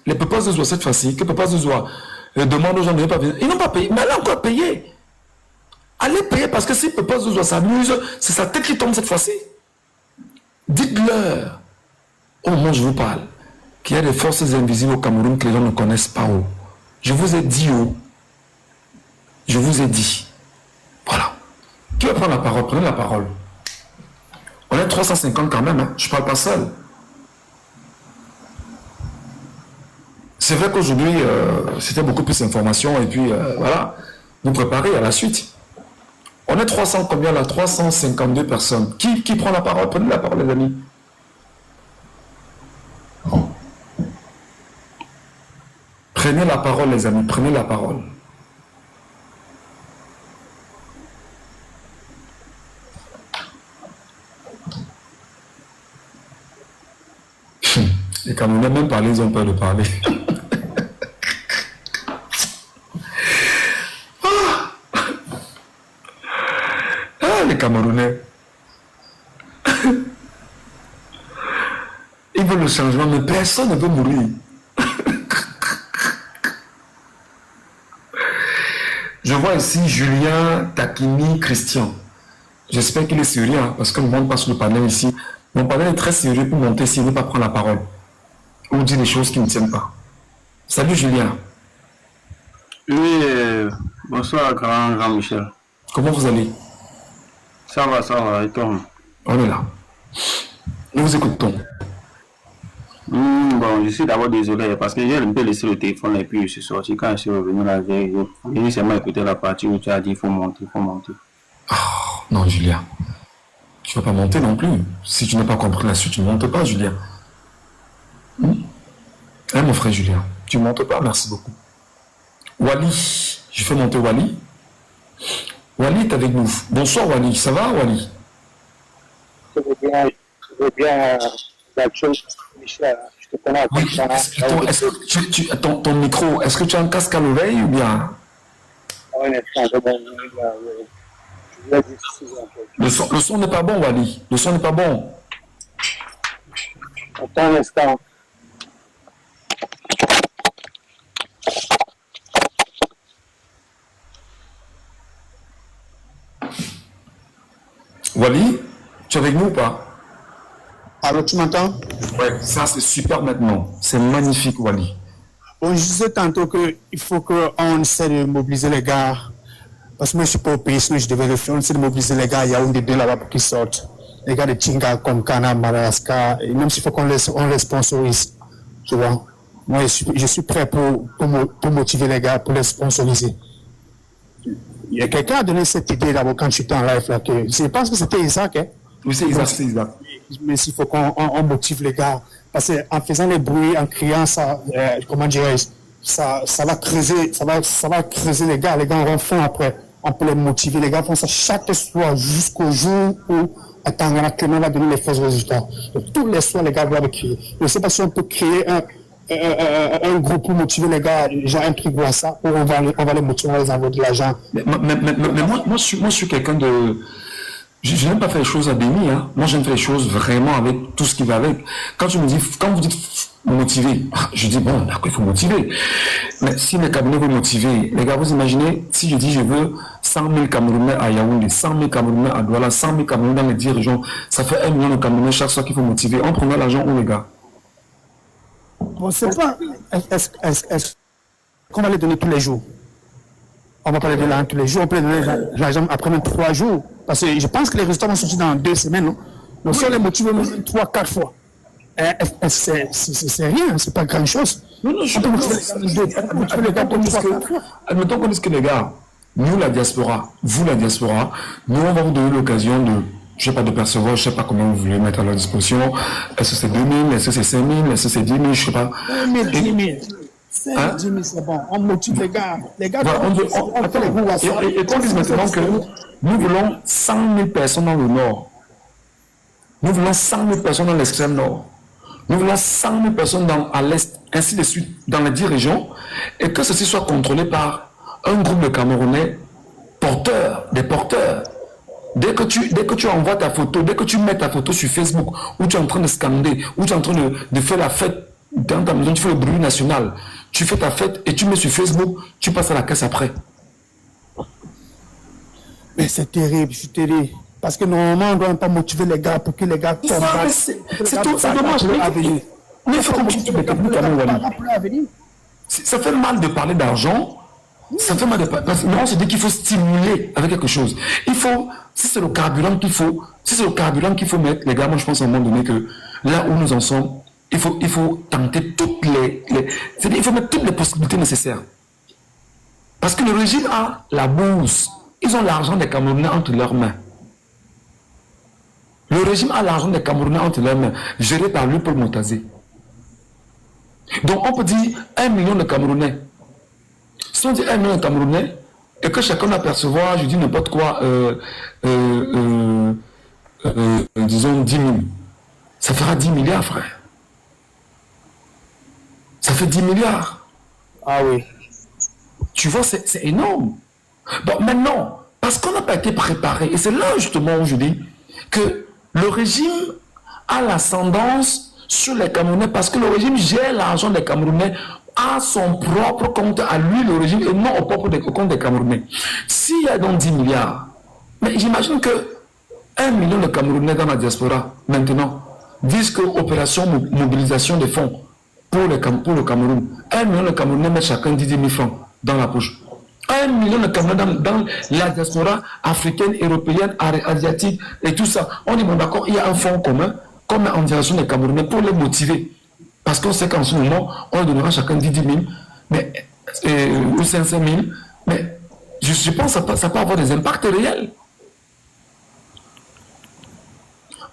les papas de joie cette fois-ci, que papas de joie demande aux gens de ne pas venir. Ils n'ont pas payé, mais allez encore payer. Allez payer parce que si papas de joie s'amuse, c'est sa tête qui tombe cette fois-ci. Dites-leur, au moment où je vous parle, qu'il y a des forces invisibles au Cameroun que les gens ne connaissent pas. Oh. Je vous ai dit, oh. Je vous ai dit. Voilà. Qui va prendre la parole? Prenez la parole. On est 350 quand même, hein. Je ne parle pas seul. C'est vrai qu'aujourd'hui, c'était beaucoup plus d'informations et puis voilà, vous préparez à la suite. On est 300 combien là? 352 personnes. Qui prend la parole? Prenez la parole, les amis. Prenez la parole, les amis. Prenez la parole. Les Camerounais, même parler, ils ont peur de parler. Les Camerounais. Ils veulent le changement, mais personne ne veut mourir. Je vois ici Julien, Takini, Christian. J'espère qu'il est sérieux, hein, parce que le monde passe sur le panel ici. Mon panel est très sérieux pour monter s'il ne veut pas prendre la parole. Ou dire des choses qui ne tiennent pas. Salut Julien. Oui, bonsoir grand Michel. Comment vous allez? Ça va, et toi? On est là. Nous vous écoutons. Bon, je suis d'abord désolé parce que j'ai un peu laissé le téléphone et puis je suis sorti. Quand je suis revenu là, j'ai seulement écouté la partie où tu as dit il faut monter. Oh, non, Julien. Tu ne vas pas monter non plus. Si tu n'as pas compris la suite, tu ne montes pas, Julien. Hein, mon frère Julien, tu ne montes pas, merci beaucoup. Wally, je fais monter Wally. Wally est avec nous. Bonsoir Wally, ça va Wally? Je veux bien la chose, Michel. Je te connais. Oui, est-ce que ton micro, est-ce que tu as un casque à l'oreille ou bien? Un instant, je vais dire Le son n'est pas bon, Wally. Le son n'est pas bon. Attends un instant. Wally, tu es avec nous ou pas? Alors, tu m'entends? Ouais, ça c'est super maintenant. C'est magnifique, Wally. Bon, je disais tantôt qu'il faut qu'on essaie de mobiliser les gars. Parce que moi, je ne suis pas au pays, sinon je devais le faire. On essaie de mobiliser les gars. Il y a un des deux là-bas pour qu'ils sortent. Les gars de Tinga, comme Kana, Madagascar. Et même s'il faut qu'on les sponsorise. Tu vois? Moi, je suis prêt pour motiver les gars, pour les sponsoriser. Il y a quelqu'un qui a donné cette idée d'abord quand j'étais en live là. Je pense que c'était Isaac. Hein? Oui, c'est Isaac. Mais il faut qu'on motive les gars. Parce qu'en faisant les bruits, en criant, ça, comment dirais-je, ça va creuser, ça va creuser les gars. Les gars auront faim après. On peut les motiver. Les gars font ça chaque soir jusqu'au jour où Tangana Clément va donner les faux résultats. Donc, tous les soirs, les gars doivent crier. Je ne sais pas si on peut créer un groupe pour motiver les gars, genre un truc comme ça, où on va les motiver, on va les envoyer de l'argent. Mais moi, je suis quelqu'un de... Je n'aime pas faire les choses à demi, hein. Moi, j'aime faire les choses vraiment avec tout ce qui va avec. Quand vous dites motiver, je dis bon, d'accord, il faut motiver. Mais si les Camerounais veulent motiver, les gars, vous imaginez, si je dis je veux 100 000 Camerounais à Yaoundé, 100 000 Camerounais à Douala, 100 000 Camerounais dans les 10 régions, ça fait 1 million de Camerounais chaque soir qu'il faut motiver. On prendra l'argent où, les gars? Bon, c'est pas. Est-ce qu'on va les donner tous les jours? On va pas les donner tous les jours, on peut les donner l'argent après même 3 jours. Parce que je pense que les résultats vont sortir dans 2 semaines, non? Donc si on les motive 3-4 fois, c'est rien, c'est pas grand chose. Non, je peux motiver les gars. Admettons qu'on dise que les gars, nous la diaspora, vous la diaspora, nous on va vous donner l'occasion de, je sais pas, de percevoir, je sais pas comment vous voulez mettre à leur disposition. Est-ce que c'est 2 000, est-ce que c'est 5 000, est-ce que c'est 10 000, je sais pas. 10 000. 10 000, c'est bon. On motive les gars. Les gars, on fait les groupes à ça. Et qu'on dise maintenant que nous voulons 100 000 personnes dans le nord. Nous voulons 100 000 personnes dans l'extrême nord. Nous voulons 100 000 personnes à l'est, ainsi de suite, dans les 10 régions, et que ceci soit contrôlé par un groupe de Camerounais porteurs, des porteurs. Dès que tu envoies ta photo, dès que tu mets ta photo sur Facebook, où tu es en train de scander, où tu es en train de faire la fête dans ta maison, tu fais le bruit national, tu fais ta fête et tu mets sur Facebook, tu passes à la caisse après. Mais c'est terrible, je te dis. Parce que normalement, on ne doit pas motiver les gars pour que les gars combattent. C'est tout, c'est dommage. Mais il faut qu'on motive les Camerounais. Ça fait mal de parler d'argent. Ça fait mal de parler. Mais on se dit qu'il faut stimuler avec quelque chose. Il faut, si c'est le carburant qu'il faut mettre, les gars, moi je pense à un moment donné que là où nous en sommes, il faut tenter toutes c'est-à-dire il faut mettre toutes les possibilités nécessaires. Parce que le régime a la bourse. Ils ont l'argent des Camerounais entre leurs mains. Le régime a l'argent des Camerounais entre leurs mains, géré par lui, Paul Montazé. Donc on peut dire 1 million de Camerounais. Si on dit 1 million de Camerounais, et que chacun doit percevoir, je dis n'importe quoi, disons 10 000, ça fera 10 milliards, frère. Ça fait 10 milliards. Ah oui. Tu vois, c'est énorme. Bon, maintenant, parce qu'on n'a pas été préparé, et c'est là justement où je dis que le régime a l'ascendance sur les Camerounais, parce que le régime gère l'argent des Camerounais à son propre compte, à lui, le régime, et non au propre compte des Camerounais. S'il y a donc 10 milliards, mais j'imagine que 1 million de Camerounais dans la diaspora, maintenant, disent que opération mobilisation des fonds pour le Cameroun, 1 million de Camerounais mettent chacun 10 000 francs dans la poche. 1 million de Camerounais dans la diaspora africaine, européenne, asiatique et tout ça. On dit, bon d'accord, il y a un fonds commun qu'on met en direction des Camerounais pour les motiver. Parce qu'on sait qu'en ce moment, on donnera chacun 10 000 mais, ou 500 000. Mais je pense que ça peut avoir des impacts réels.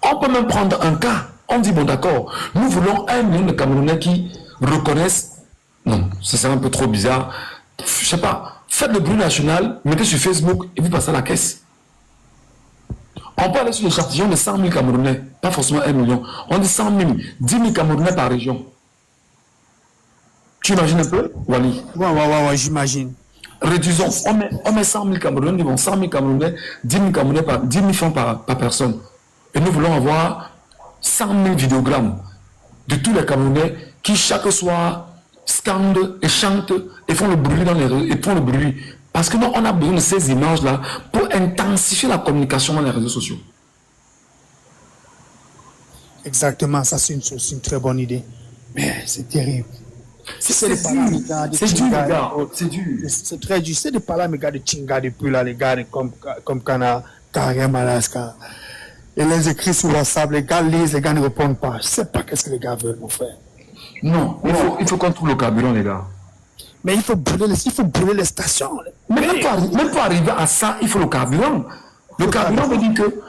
On peut même prendre un cas. On dit, bon d'accord, nous voulons 1 million de Camerounais qui reconnaissent... Non, ça serait un peu trop bizarre. Je sais pas. Faites le bruit national, mettez sur Facebook et vous passez à la caisse. On peut aller sur l'échantillon de 100 000 Camerounais, pas forcément 1 million. On dit 100 000, 10 000 Camerounais par région. Tu imagines un peu, Wally? Ouais, j'imagine. Réduisons, on met 100 000 Camerounais, disons 100 000 Camerounais, 10 000 Camerounais 10 000 francs par personne. Et nous voulons avoir 100 000 vidéogrammes de tous les Camerounais qui chaque soir scandent et chantent et font le bruit dans les réseaux, et font le bruit. Parce que nous, on a besoin de ces images-là pour intensifier la communication dans les réseaux sociaux. Exactement, ça c'est une très bonne idée. Mais c'est terrible. C'est dur, les gars. C'est dur. C'est très dur. C'est de parler à mes gars de Chinga depuis là, les gars comme Kana, Karem, Alaska. Et les écrits sur WhatsApp, les gars lisent, les gars ne répondent pas. Je ne sais pas qu'est-ce que les gars veulent, mon frère. Non, il faut qu'on trouve le carburant, les gars. Mais il faut brûler les stations. Mais même pour arriver à ça, il faut le carburant. Le carburant veut dire que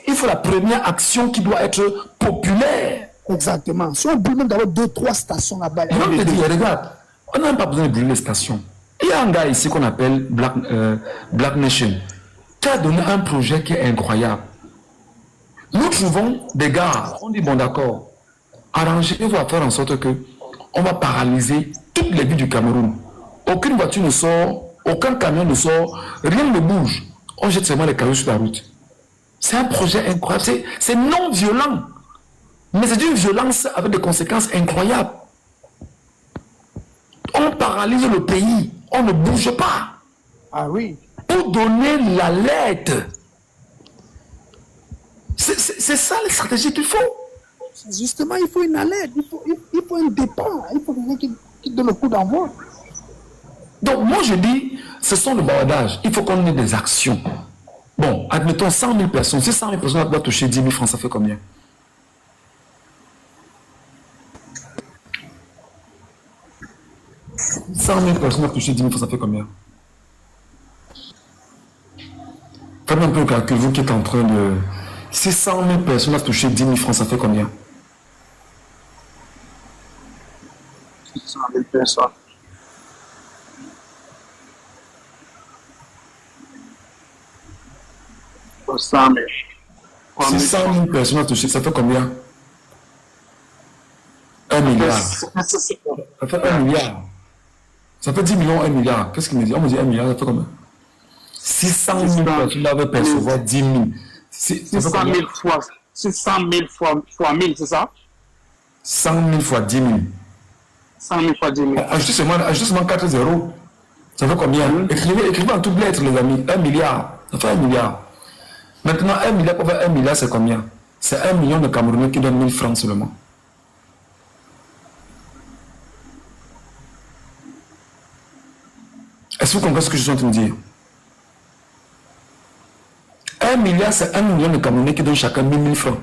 il faut la première action qui doit être populaire. Exactement. Si on brûle même d'abord 2-3 stations là-bas. Et on te dit, regarde, on n'a pas besoin de brûler les stations. Il y a un gars ici qu'on appelle Black Nation qui a donné un projet qui est incroyable. Nous trouvons des gars, on dit bon d'accord, arrangez-vous à faire en sorte que on va paralyser toutes les villes du Cameroun. Aucune voiture ne sort, aucun camion ne sort, rien ne bouge. On jette seulement les cailloux sur la route. C'est un projet incroyable, c'est non violent. Mais c'est une violence avec des conséquences incroyables. On paralyse le pays, on ne bouge pas. Ah oui. Pour donner l'alerte. C'est ça la stratégie qu'il faut. Justement, il faut une alerte, il faut un départ, il faut quelqu'un qui donne le coup d'envoi. Donc moi je dis, ce sont le bavardage. Il faut qu'on ait des actions. Bon, admettons 100 000 personnes. Si 100 000 personnes doivent toucher 10 000 francs, ça fait combien? « 100 000 personnes doivent toucher 10 000 francs, ça fait combien? Faites un peu le calcul, vous qui êtes en train de... Si 100 000 personnes doivent toucher 10 000 francs, ça fait combien? 100 000 personnes. Pour 100 000. Si 100 000 personnes doivent toucher, ça fait combien? 1 milliard. Ça fait 1 milliard. Ça fait 10 millions, 1 milliard. Qu'est-ce qu'il me dit? On me dit 1 milliard, ça fait combien? 600 000 personnes doivent percevoir 10 000. 600 000 fois 1000, c'est ça? 100 000 fois 10 000. 100 000 fois 10 000. Ajoutez seulement 4 zéros. Ça fait combien? Écrivez en toutes lettres, les amis. 1 milliard. Ça fait 1 milliard. Maintenant, 1 milliard pour faire 1 milliard, c'est combien? C'est 1 million de Camerounais qui donnent 1000 francs seulement. Est-ce que vous comprenez ce que je suis en train de dire? 1 milliard, c'est 1 million de Camerounais qui donnent chacun 1000 000 francs.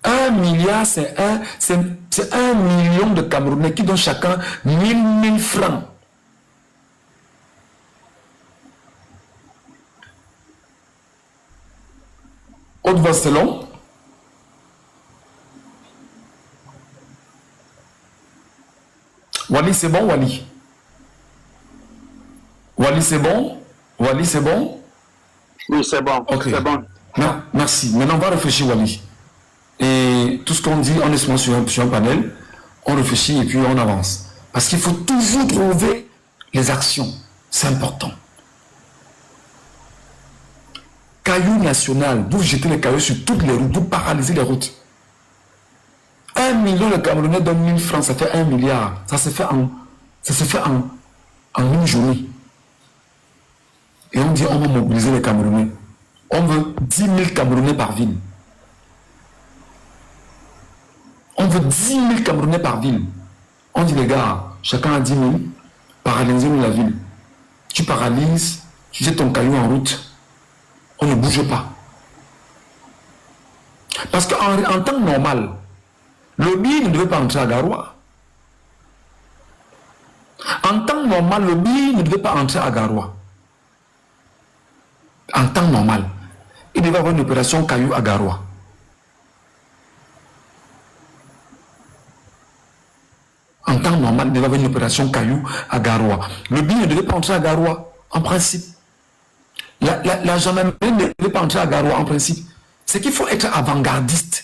Un milliard, c'est 1 million de Camerounais qui donnent chacun 1000 francs. Autre voix, c'est long. Wally, c'est bon, Wally? Wally, c'est bon? Wally, c'est bon? Oui, c'est bon. Ok. C'est bon. Non, merci. Maintenant, on va réfléchir, Wally. Et tout ce qu'on dit, on est souvent sur un panel, on réfléchit et puis on avance. Parce qu'il faut toujours trouver les actions. C'est important. Caillou national, vous jetez les cailloux sur toutes les routes, vous paralysez les routes. 1 million de Camerounais donnent 1000 francs, ça fait 1 milliard. Ça se fait en une journée. Et on dit on va mobiliser les Camerounais. On veut 10 000 Camerounais par ville. On veut 10 000 Camerounais par ville. On dit les gars, chacun a 10 000, paralysez-nous la ville. Tu paralyses, tu jettes ton caillou en route. On ne bouge pas. Parce qu'en temps normal, le billet ne devait pas entrer à Garoua. En temps normal, le billet ne devait pas entrer à Garoua. En temps normal, il devait avoir une opération caillou à Garoua. En temps normal, devait avoir une opération Caillou à Garoua. Le billet ne devait pas entrer à Garoua, en principe. La gendarmerie ne devait pas entrer à Garoua, en principe. C'est qu'il faut être avant-gardiste.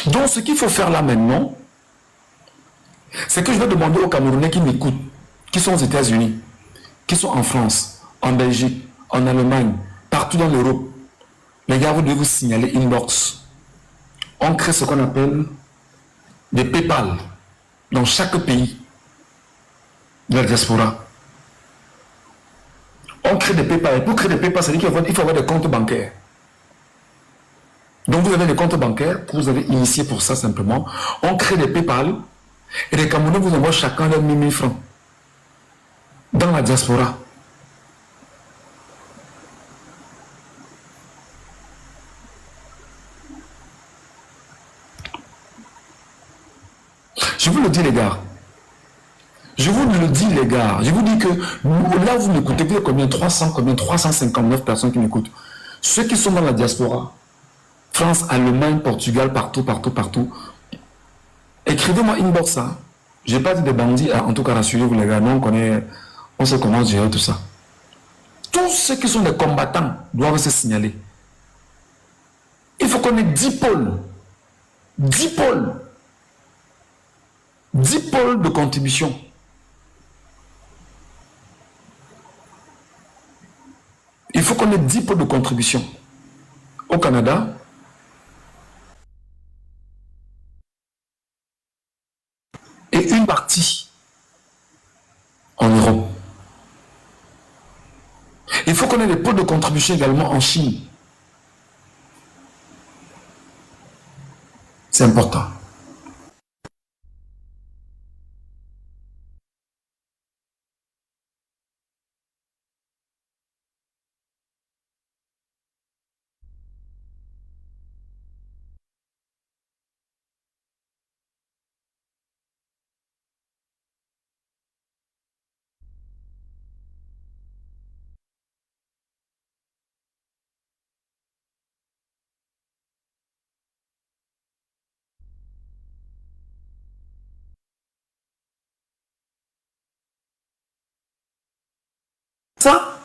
Donc, ce qu'il faut faire là maintenant, c'est que je vais demander aux Camerounais qui m'écoutent, qui sont aux États-Unis, qui sont en France, en Belgique, en Allemagne, partout dans l'Europe. Les gars, vous devez vous signaler inbox. On crée ce qu'on appelle des PayPal dans chaque pays de la diaspora. On crée des PayPal. Et pour créer des PayPal, ça veut dire qu'il faut avoir des comptes bancaires. Donc vous avez des comptes bancaires que vous avez initiés pour ça simplement. On crée des PayPal et les Camerounais vous envoient chacun leurs 1000 francs dans la diaspora. Je vous le dis les gars. Je vous le dis les gars. Je vous dis que là vous m'écoutez, vous êtes combien 359 personnes qui m'écoutent. Ceux qui sont dans la diaspora, France, Allemagne, Portugal, partout. Écrivez-moi inbox ça. Je n'ai pas dit des bandits, en tout cas rassurez-vous les gars, nous on sait comment gérer tout ça. Tous ceux qui sont des combattants doivent se signaler. Il faut qu'on ait 10 pôles. 10 pôles. 10 pôles de contribution. Il faut qu'on ait 10 pôles de contribution. Au Canada, et une partie en Europe. Il faut qu'on ait des pôles de contribution également en Chine. C'est important. Ça,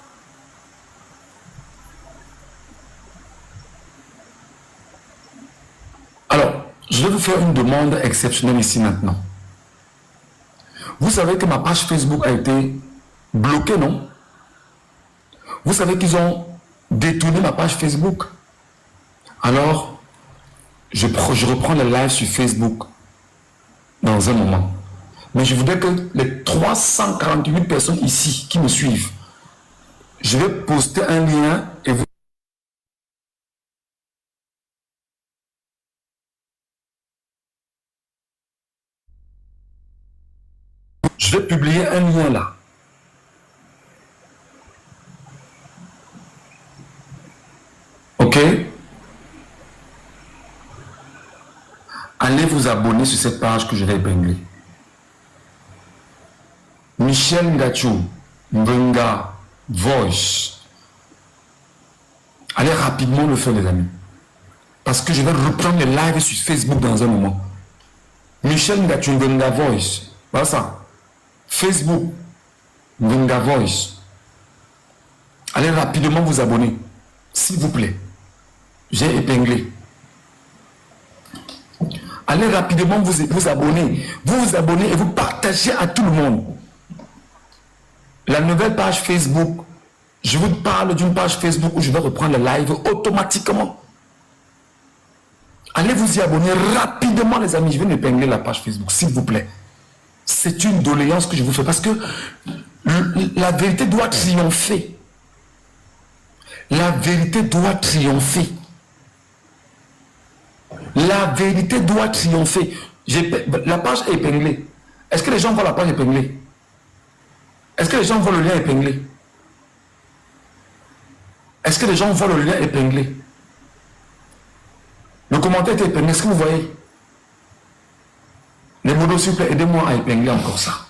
alors, je vais vous faire une demande exceptionnelle ici maintenant. Vous savez que ma page Facebook a été bloquée, non? Vous savez qu'ils ont détourné ma page Facebook. Alors, je reprends le live sur Facebook dans un moment. Mais je voudrais que les 348 personnes ici qui me suivent, je vais poster un lien et vous... Je vais publier un lien là. Ok? Allez vous abonner sur cette page que je vais épingler. Michel Ngachou, Mbenga, Voice. Allez rapidement le faire les amis. Parce que je vais reprendre les lives sur Facebook dans un moment. Michel Ngachou, Mbenga, Voice. Voilà ça. Facebook, Mbenga, Voice. Allez rapidement vous abonner. S'il vous plaît. J'ai épinglé. Allez rapidement vous abonner. Vous abonnez et vous partagez à tout le monde. La nouvelle page Facebook, je vous parle d'une page Facebook où je vais reprendre le live automatiquement. Allez vous y abonner rapidement les amis. Je vais épingler la page Facebook, s'il vous plaît. C'est une doléance que je vous fais parce que la vérité doit triompher. La vérité doit triompher. La vérité doit triompher. La page est épinglée. Est-ce que les gens voient la page épinglée? Est-ce que les gens voient le lien épinglé? Est-ce que les gens voient le lien épinglé? Le commentaire est épinglé. Est-ce que vous voyez? Les modos, s'il vous plaît, aidez-moi à épingler encore ça.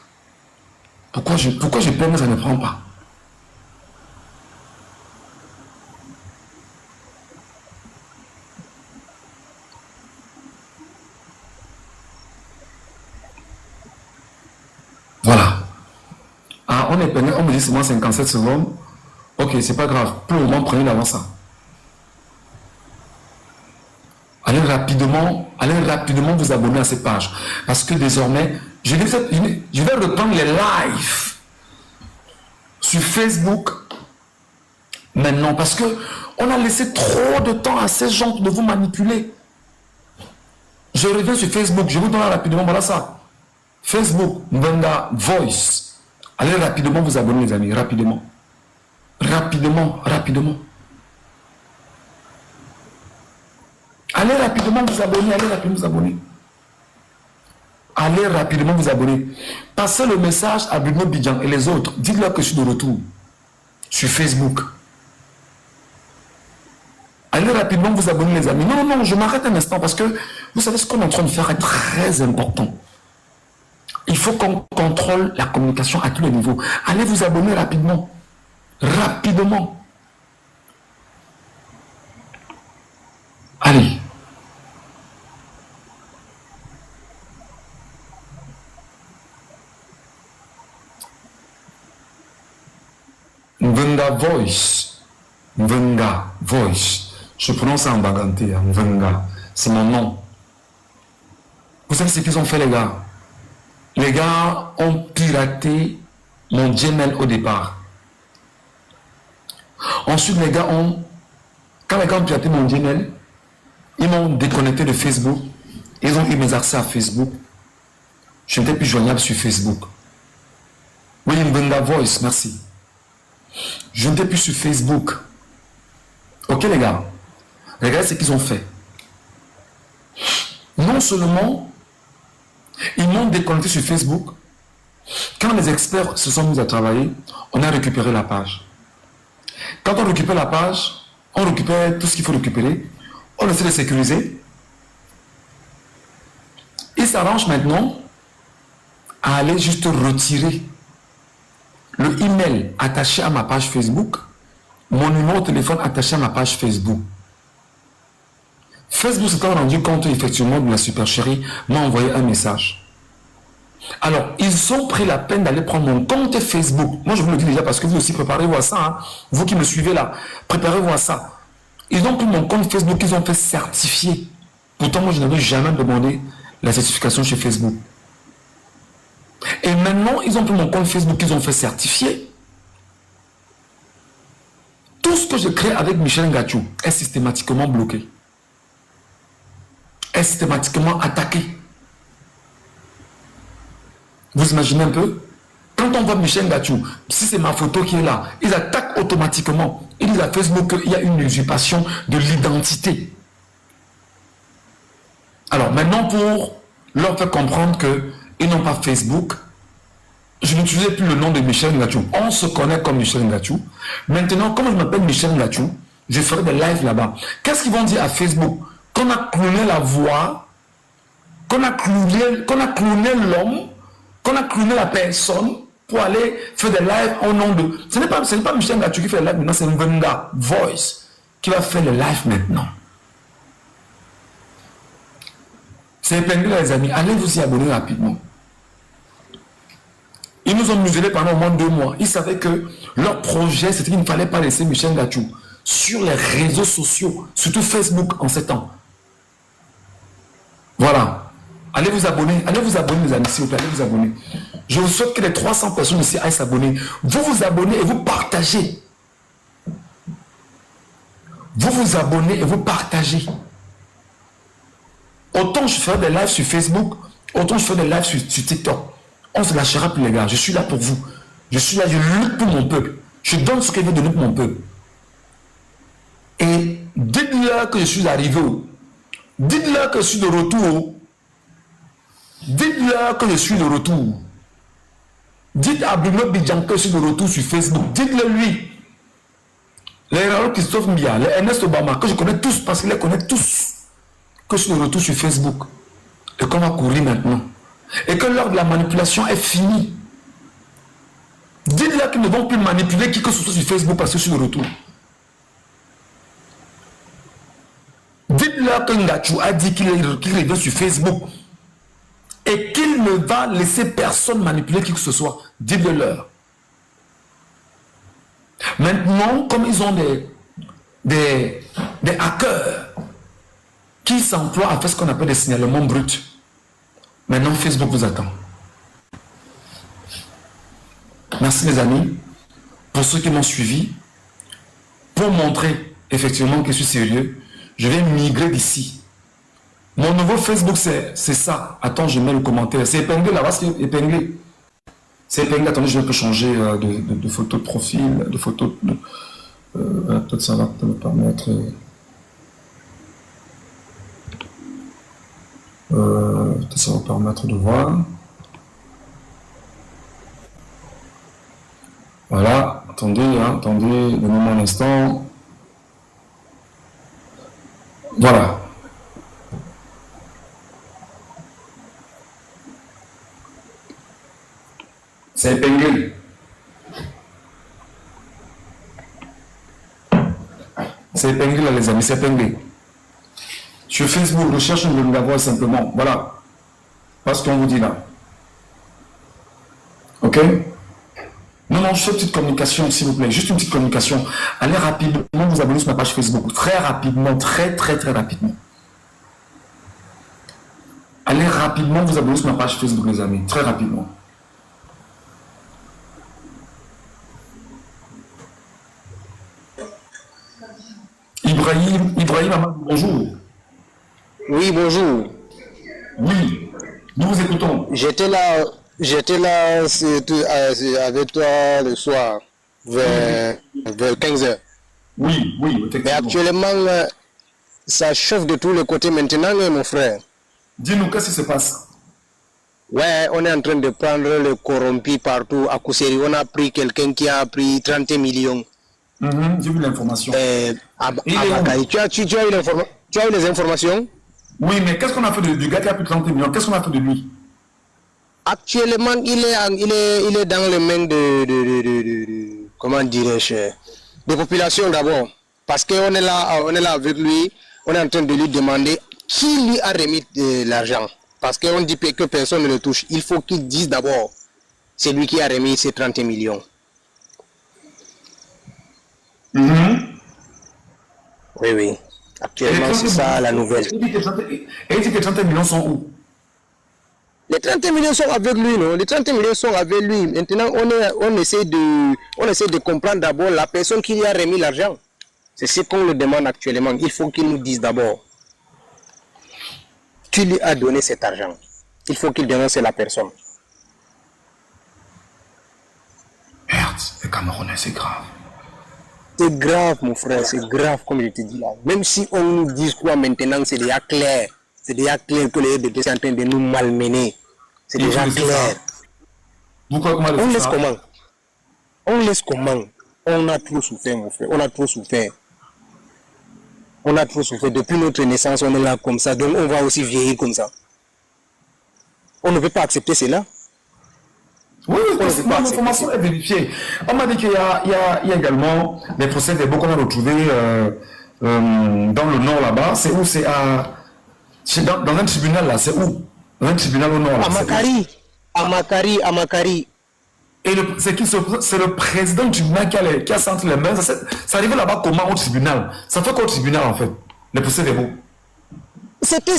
Pourquoi je peine, ça ne prend pas? Voilà. Ah, on est peine, on me dit seulement 57 secondes. Ok, c'est pas grave. Pour le moment, prenez d'avant ça. Allez rapidement vous abonner à cette page. Parce que désormais, je vais reprendre les lives sur Facebook maintenant. Parce que on a laissé trop de temps à ces gens de vous manipuler. Je reviens sur Facebook, je vous donne rapidement, voilà ça. Facebook, Mvenga Voice. Allez rapidement vous abonner les amis, rapidement. Rapidement. Allez rapidement vous abonner, Allez rapidement vous abonner. Passez le message à Bruno Bidjan et les autres. Dites-leur que je suis de retour sur Facebook. Allez rapidement vous abonner les amis. Non, je m'arrête un instant parce que vous savez ce qu'on est en train de faire est très important. Il faut qu'on contrôle la communication à tous les niveaux. Allez vous abonner rapidement. Allez. Mvenga Voice. Je prononce en baganté, Mvenga. C'est mon nom. Vous savez ce qu'ils ont fait, les gars? Les gars ont piraté mon Gmail au départ. Ensuite, quand les gars ont piraté mon Gmail, ils m'ont déconnecté de Facebook. Ils ont eu mes accès à Facebook. Je n'étais plus joignable sur Facebook. Oui, Mvenga Voice, merci. Je n'étais plus sur Facebook. Ok les gars, regardez ce qu'ils ont fait. Non seulement ils m'ont déconnecté sur Facebook, quand les experts se sont mis à travailler, on a récupéré la page. Quand on récupère la page, on récupère tout ce qu'il faut récupérer, on essaie de sécuriser. Ils s'arrangent maintenant à aller juste retirer le email attaché à ma page Facebook, mon numéro de téléphone attaché à ma page Facebook. Facebook s'est rendu compte effectivement de la supercherie, m'a envoyé un message. Alors, ils ont pris la peine d'aller prendre mon compte Facebook. Moi, je vous le dis déjà parce que vous aussi, préparez-vous à ça. Hein. Vous qui me suivez là, préparez-vous à ça. Ils ont pris mon compte Facebook, ils ont fait certifier. Pourtant, moi, je n'avais jamais demandé la certification chez Facebook. Et maintenant, ils ont pris mon compte Facebook, ils ont fait certifier. Tout ce que je crée avec Michel Ngachou est systématiquement bloqué. Est systématiquement attaqué. Vous imaginez un peu? Quand on voit Michel Ngachou, si c'est ma photo qui est là, ils attaquent automatiquement. Ils disent à Facebook qu'il y a une usurpation de l'identité. Alors maintenant, pour leur faire comprendre qu'ils n'ont pas Facebook, je n'utilisais plus le nom de Michel Ngachou. On se connaît comme Michel Ngachou. Maintenant, comme je m'appelle Michel Ngachou, je ferai des lives là-bas. Qu'est-ce qu'ils vont dire à Facebook? Qu'on a cloné la voix, qu'on a cloné l'homme, qu'on a cloné la personne pour aller faire des lives au nom de... Ce n'est pas Michel Ngachou qui fait les lives maintenant, c'est Mvenga Voice qui va faire les lives maintenant. C'est épinglé les amis, allez vous y abonner rapidement. Ils nous ont muselé pendant au moins 2 mois. Ils savaient que leur projet, c'était qu'il ne fallait pas laisser Michel Ngachou sur les réseaux sociaux, surtout Facebook en ces temps. Voilà. Allez vous abonner les amis, s'il vous plaît, allez vous abonner. Je vous souhaite que les 300 personnes ici aillent s'abonner. Vous vous abonnez et vous partagez. Vous vous abonnez et vous partagez. Autant je ferai des lives sur Facebook, autant je ferai des lives sur TikTok. On ne se lâchera plus les gars, je suis là pour vous. Je suis là, je lutte pour mon peuple. Je donne ce que je veux donner pour mon peuple. Et dites-leur que je suis arrivé. Dites-leur que je suis de retour. Dites-leur que je suis de retour. Dites à Bruno Bidjan que je suis de retour sur Facebook. Dites-le lui. Les Raoul Christophe Mbia, les Ernest Obama, que je connais tous parce qu'ils les connaissent tous. Que je suis de retour sur Facebook. Et qu'on va courir maintenant. Et que l'heure de la manipulation est finie. Dites-leur qu'ils ne vont plus manipuler qui que ce soit sur Facebook parce que je suis de retour. Dites-leur que Ngachou a dit qu'il revient sur Facebook. et qu'il ne va laisser personne manipuler qui que ce soit. Dites-le-leur. Maintenant, comme ils ont des hackers qui s'emploient à faire ce qu'on appelle des signalements bruts, maintenant Facebook vous attend. Merci mes amis, pour ceux qui m'ont suivi. Pour montrer effectivement que je suis sérieux, je vais migrer d'ici. Mon nouveau Facebook, c'est ça. Attends, je mets le commentaire. C'est épinglé là-bas, c'est épinglé. C'est épinglé. Attendez, je vais changer de photo de profil, de photo de... peut-être ça va me permettre... peut-être ça va me permettre de voir. Voilà, attendez, hein, attendez, donnez-moi un instant. Voilà. C'est épinglé. C'est épinglé là les amis, c'est épinglé. Sur Facebook, recherche une voix simplement. Voilà. Pas ce qu'on vous dit là. Ok? Non, je fais une petite communication, s'il vous plaît. Juste une petite communication. Allez rapidement vous abonner sur ma page Facebook. Très rapidement, très rapidement. Allez rapidement vous abonner sur ma page Facebook, les amis. Très rapidement. Ibrahim Ahmad, bonjour. Oui, bonjour. Oui, nous vous écoutons. J'étais là avec toi le soir, vers 15h. Oui, effectivement. Mais actuellement, ça chauffe de tous les côtés maintenant, mon frère. Dis-nous, qu'est-ce qui se passe? Ouais, on est en train de prendre le corrompu partout. À Kousséri, on a pris quelqu'un qui a pris 30 millions. J'ai vu l'information. Tu as eu les informations? Oui, mais qu'est-ce qu'on a fait du gars qui a pris 30 millions? Qu'est-ce qu'on a fait de lui? Actuellement, il est dans les mains de comment dirais-je, des populations d'abord. Parce qu'on est là avec lui, on est en train de lui demander qui lui a remis l'argent. Parce qu'on dit que personne ne le touche. Il faut qu'il dise d'abord, c'est lui qui a remis ces 30 millions. Oui. Actuellement, c'est ça la nouvelle. Et il dit que 30 millions sont où? Les 30 millions sont avec lui, non? Les 30 millions sont avec lui. Maintenant, on essaie de comprendre d'abord la personne qui lui a remis l'argent. C'est ce qu'on le demande actuellement. Il faut qu'il nous dise d'abord qui lui a donné cet argent. Il faut qu'il dénonce la personne. Merde, les Camerounais, c'est grave. C'est grave, mon frère, c'est grave, comme je te dis là. Même si on nous dit quoi maintenant, c'est déjà clair. C'est déjà clair que les deux sont en train de nous malmener. C'est déjà clair. On laisse comment? On laisse comment? On a trop souffert, mon frère. On a trop souffert. On a trop souffert. Depuis notre naissance, on est là comme ça. Donc on va aussi vieillir comme ça. On ne peut pas accepter cela. Oui, l'information est vérifiée. On m'a dit qu'il y a également des procès verbaux qu'on a retrouvés dans le nord là-bas. C'est où? C'est dans un tribunal là. C'est où? Dans un tribunal au nord là. À Makari. Et c'est qui? C'est le président du tribunal qui a senti les mains. Ça arrive là-bas comment au tribunal? Ça fait quoi au tribunal en fait? Les procès verbaux. C'était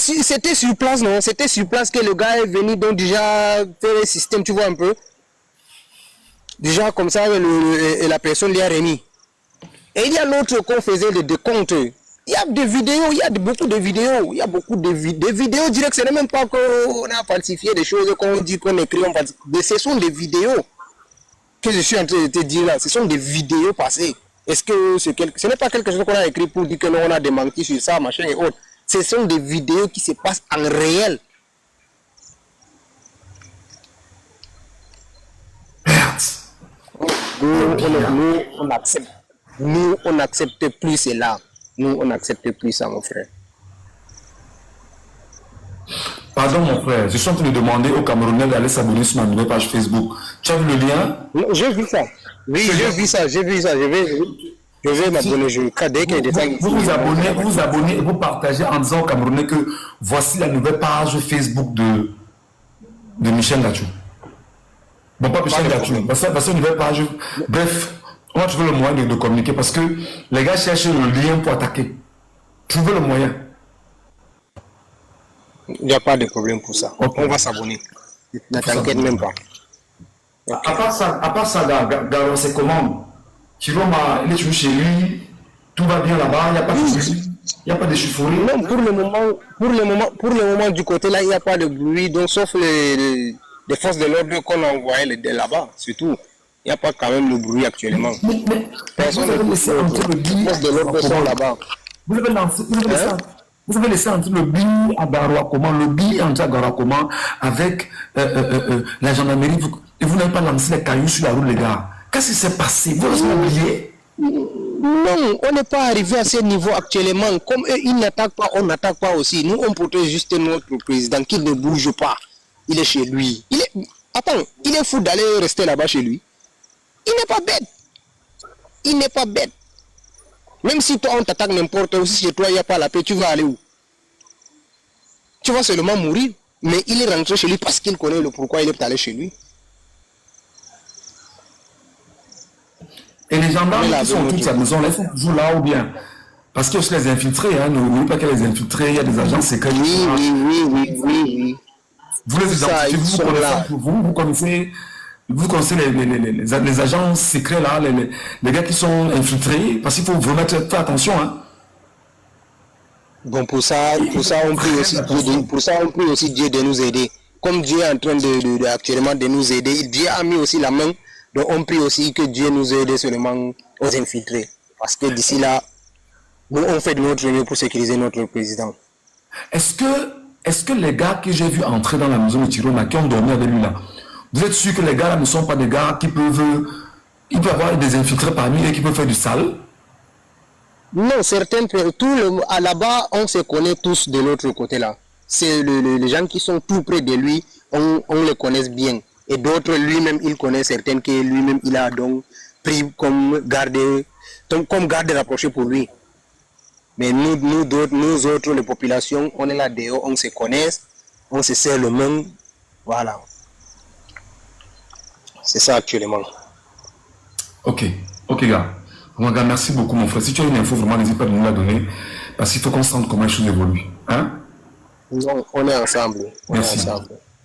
sur place, non? C'était sur place que le gars est venu donc déjà faire le système, tu vois un peu. Déjà comme ça, et la personne lui a remis. Et il y a l'autre qu'on faisait le décompte. Il y a des vidéos, il y a beaucoup de vidéos. Il y a beaucoup de vidéos directes. Ce n'est même pas qu'on a falsifié des choses, qu'on dit qu'on écrit. Ce sont des vidéos que je suis en train de te dire là. Ce sont des vidéos passées. Est-ce que ce n'est pas quelque chose qu'on a écrit pour dire que non, on a démenti sur ça, machin et autres. Ce sont des vidéos qui se passent en réel. Nous, on accepte. Nous, on n'accepte plus cela. Nous, on n'accepte plus ça, mon frère. Pardon, mon frère, je suis en train de demander aux Camerounais d'aller s'abonner sur ma nouvelle page Facebook. Tu as vu le lien? J'ai vu ça. Oui, j'ai vu ça. Je vais m'abonner. Vous vous abonnez et vous partagez en disant aux Camerounais que voici la nouvelle page Facebook de Michel Gachou. Bon, pas Michel Gachou, parce qu'on ne veut pas. Bref, on va trouver le moyen de communiquer parce que les gars cherchent le lien pour attaquer. Trouvez le moyen. Il n'y a pas de problème pour ça. Okay. On va s'abonner. Ne t'inquiète même pas. Okay. À part ça, Garo, c'est comment? Chiroma, il est toujours chez lui, tout va bien là-bas, il n'y a pas de soucis, il n'y a pas de chiffrerie. Non, pour le moment, du côté là, il n'y a pas de bruit, donc sauf les forces de l'ordre qu'on a envoyées là-bas, c'est tout. Il n'y a pas quand même de bruit actuellement. Mais personne ne laissé entrer le billet. Les forces de l'ordre sont là-bas. Vous avez laissé entrer le billet à Garoua, le billet entrer à Garoua avec la gendarmerie, et vous n'avez pas lancé les cailloux sur la route, les gars. Qu'est-ce qui s'est passé? Vous avez oublié? Non, on n'est pas arrivé à ce niveau actuellement. Comme eux, ils n'attaquent pas, on n'attaque pas aussi. Nous, on protège juste notre président qui ne bouge pas. Il est chez lui. Attends, il est fou d'aller rester là-bas chez lui. Il n'est pas bête. Il n'est pas bête. Même si toi, on t'attaque n'importe où, si chez toi, il n'y a pas la paix, tu vas aller où? Tu vas seulement mourir. Mais il est rentré chez lui parce qu'il connaît le pourquoi il est allé chez lui. Et les gendarmes qui sont toutes à la maison, là, ils sont toujours là ou bien? Parce qu'il y a aussi les infiltrés, hein. N'oubliez pas qu'il y a les infiltrés, il y a des agents secrets. Oui. Vous les identifiez, vous connaissez les agents secrets là, les gars qui sont infiltrés, parce qu'il faut vraiment faire attention, hein. Bon, pour ça, on prie aussi Dieu de nous aider. Comme Dieu est en train actuellement de nous aider, Dieu a mis aussi la main. Donc on prie aussi que Dieu nous aide seulement aux infiltrés. Parce que d'ici là, nous on fait de notre mieux pour sécuriser notre président. Est-ce que les gars que j'ai vus entrer dans la maison de Chiroma, qui ont dormi avec lui là, vous êtes sûr que les gars là ne sont pas des gars qui peuvent... Il peut y avoir des infiltrés parmi eux qui peuvent faire du sale? Non, certains... Là-bas, on se connaît tous de l'autre côté là. C'est les gens qui sont tout près de lui, on les connaît bien. Et d'autres, lui-même, il connaît certaines que lui-même, il a donc pris comme garde rapproché pour lui. Mais nous autres, les populations, on est là dehors, on se connaît, on se serre le main, voilà. C'est ça actuellement. Ok, gars. Merci beaucoup, mon frère. Si tu as une info, vraiment, n'hésite pas de nous la donner, parce qu'il faut qu'on sente comment les choses évoluent. Hein? Non, on est ensemble.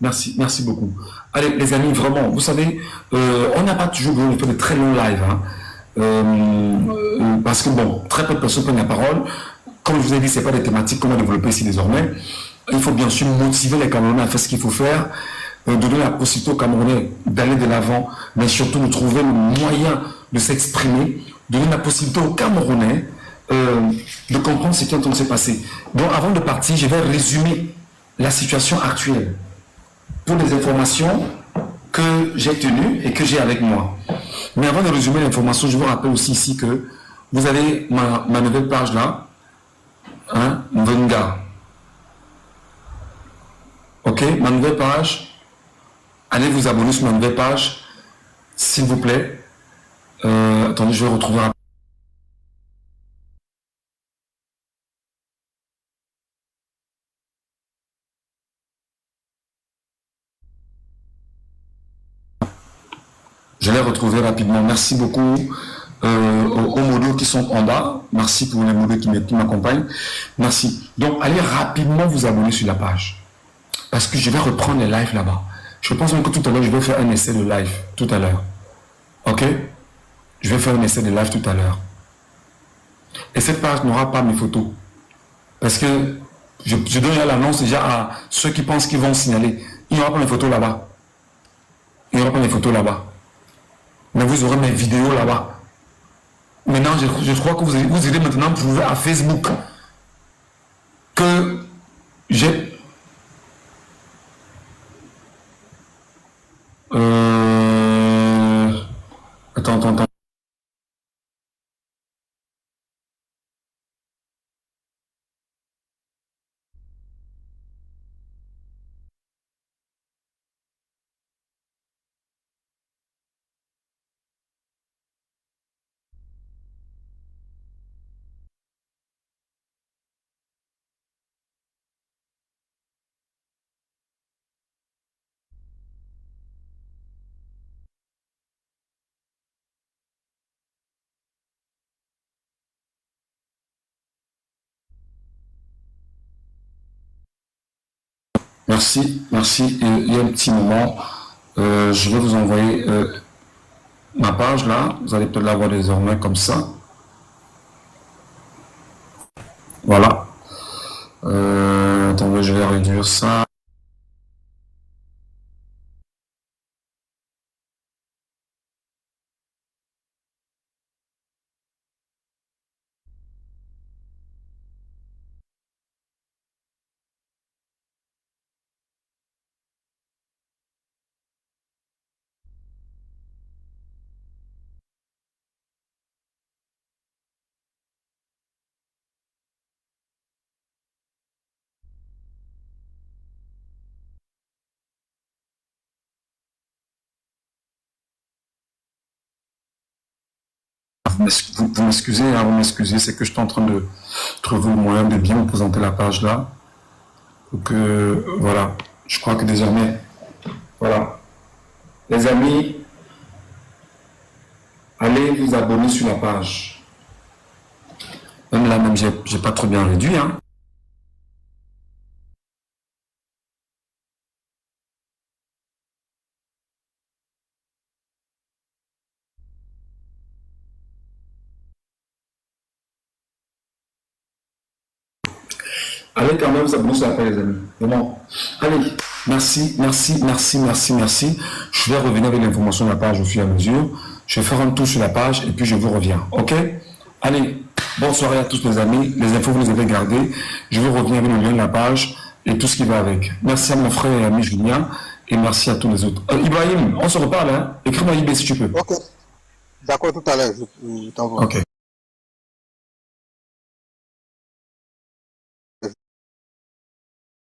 Merci beaucoup. Allez, les amis, vraiment, vous savez, on n'a pas toujours besoin de faire de très longs lives, hein, parce que bon, très peu de personnes prennent la parole. Comme je vous ai dit, ce n'est pas des thématiques qu'on va développer ici désormais. Il faut bien sûr motiver les Camerounais à faire ce qu'il faut faire, donner la possibilité aux Camerounais d'aller de l'avant, mais surtout de trouver le moyen de s'exprimer, donner la possibilité aux Camerounais de comprendre ce qui est en train de se passer. Donc, avant de partir, je vais résumer la situation actuelle pour les informations que j'ai tenues et que j'ai avec moi. Mais avant de résumer l'information, je vous rappelle aussi ici que vous avez ma nouvelle page là, hein, Venga. Ok, ma nouvelle page. Allez vous abonner sur ma nouvelle page, s'il vous plaît. Attendez, je vais retrouver un... Je l'ai retrouvé rapidement. Merci beaucoup aux modos qui sont en bas. Merci pour les modos qui m'accompagnent. Merci. Donc, allez rapidement vous abonner sur la page. Parce que je vais reprendre les lives là-bas. Je pense même que tout à l'heure, je vais faire un essai de live. Tout à l'heure. Ok? Je vais faire un essai de live tout à l'heure. Et cette page n'aura pas mes photos. Parce que je donne l'annonce déjà à ceux qui pensent qu'ils vont signaler. Il n'y aura pas mes photos là-bas. Il n'y aura pas mes photos là-bas. Mais vous aurez mes vidéos là-bas. Maintenant, je crois que vous irez maintenant prouver à Facebook que j'ai... Attends. Merci, merci. Et il y a un petit moment, je vais vous envoyer ma page là. Vous allez peut-être la voir désormais comme ça. Voilà. Attendez, je vais réduire ça. Vous m'excusez, hein, vous m'excusez, c'est que je suis en train de trouver le moyen de bien vous présenter la page là. Donc voilà, je crois que désormais, voilà. Les amis, allez vous abonner sur la page. Même là, même j'ai pas trop bien réduit, hein. Allez quand même vous abonner sur la page, les amis. Vraiment. Allez, merci, merci, merci, merci, merci. Je vais revenir avec l'information de la page au fur et à mesure. Je vais faire un tour sur la page et puis je vous reviens. OK? Allez, bonne soirée à tous les amis. Les infos, vous les avez gardées. Je vais revenir avec le lien de la page et tout ce qui va avec. Merci à mon frère et ami Julien et merci à tous les autres. Ibrahim, on se reparle, hein? Écris-moi IB si tu peux. Ok. D'accord, tout à l'heure. Je t'envoie. OK.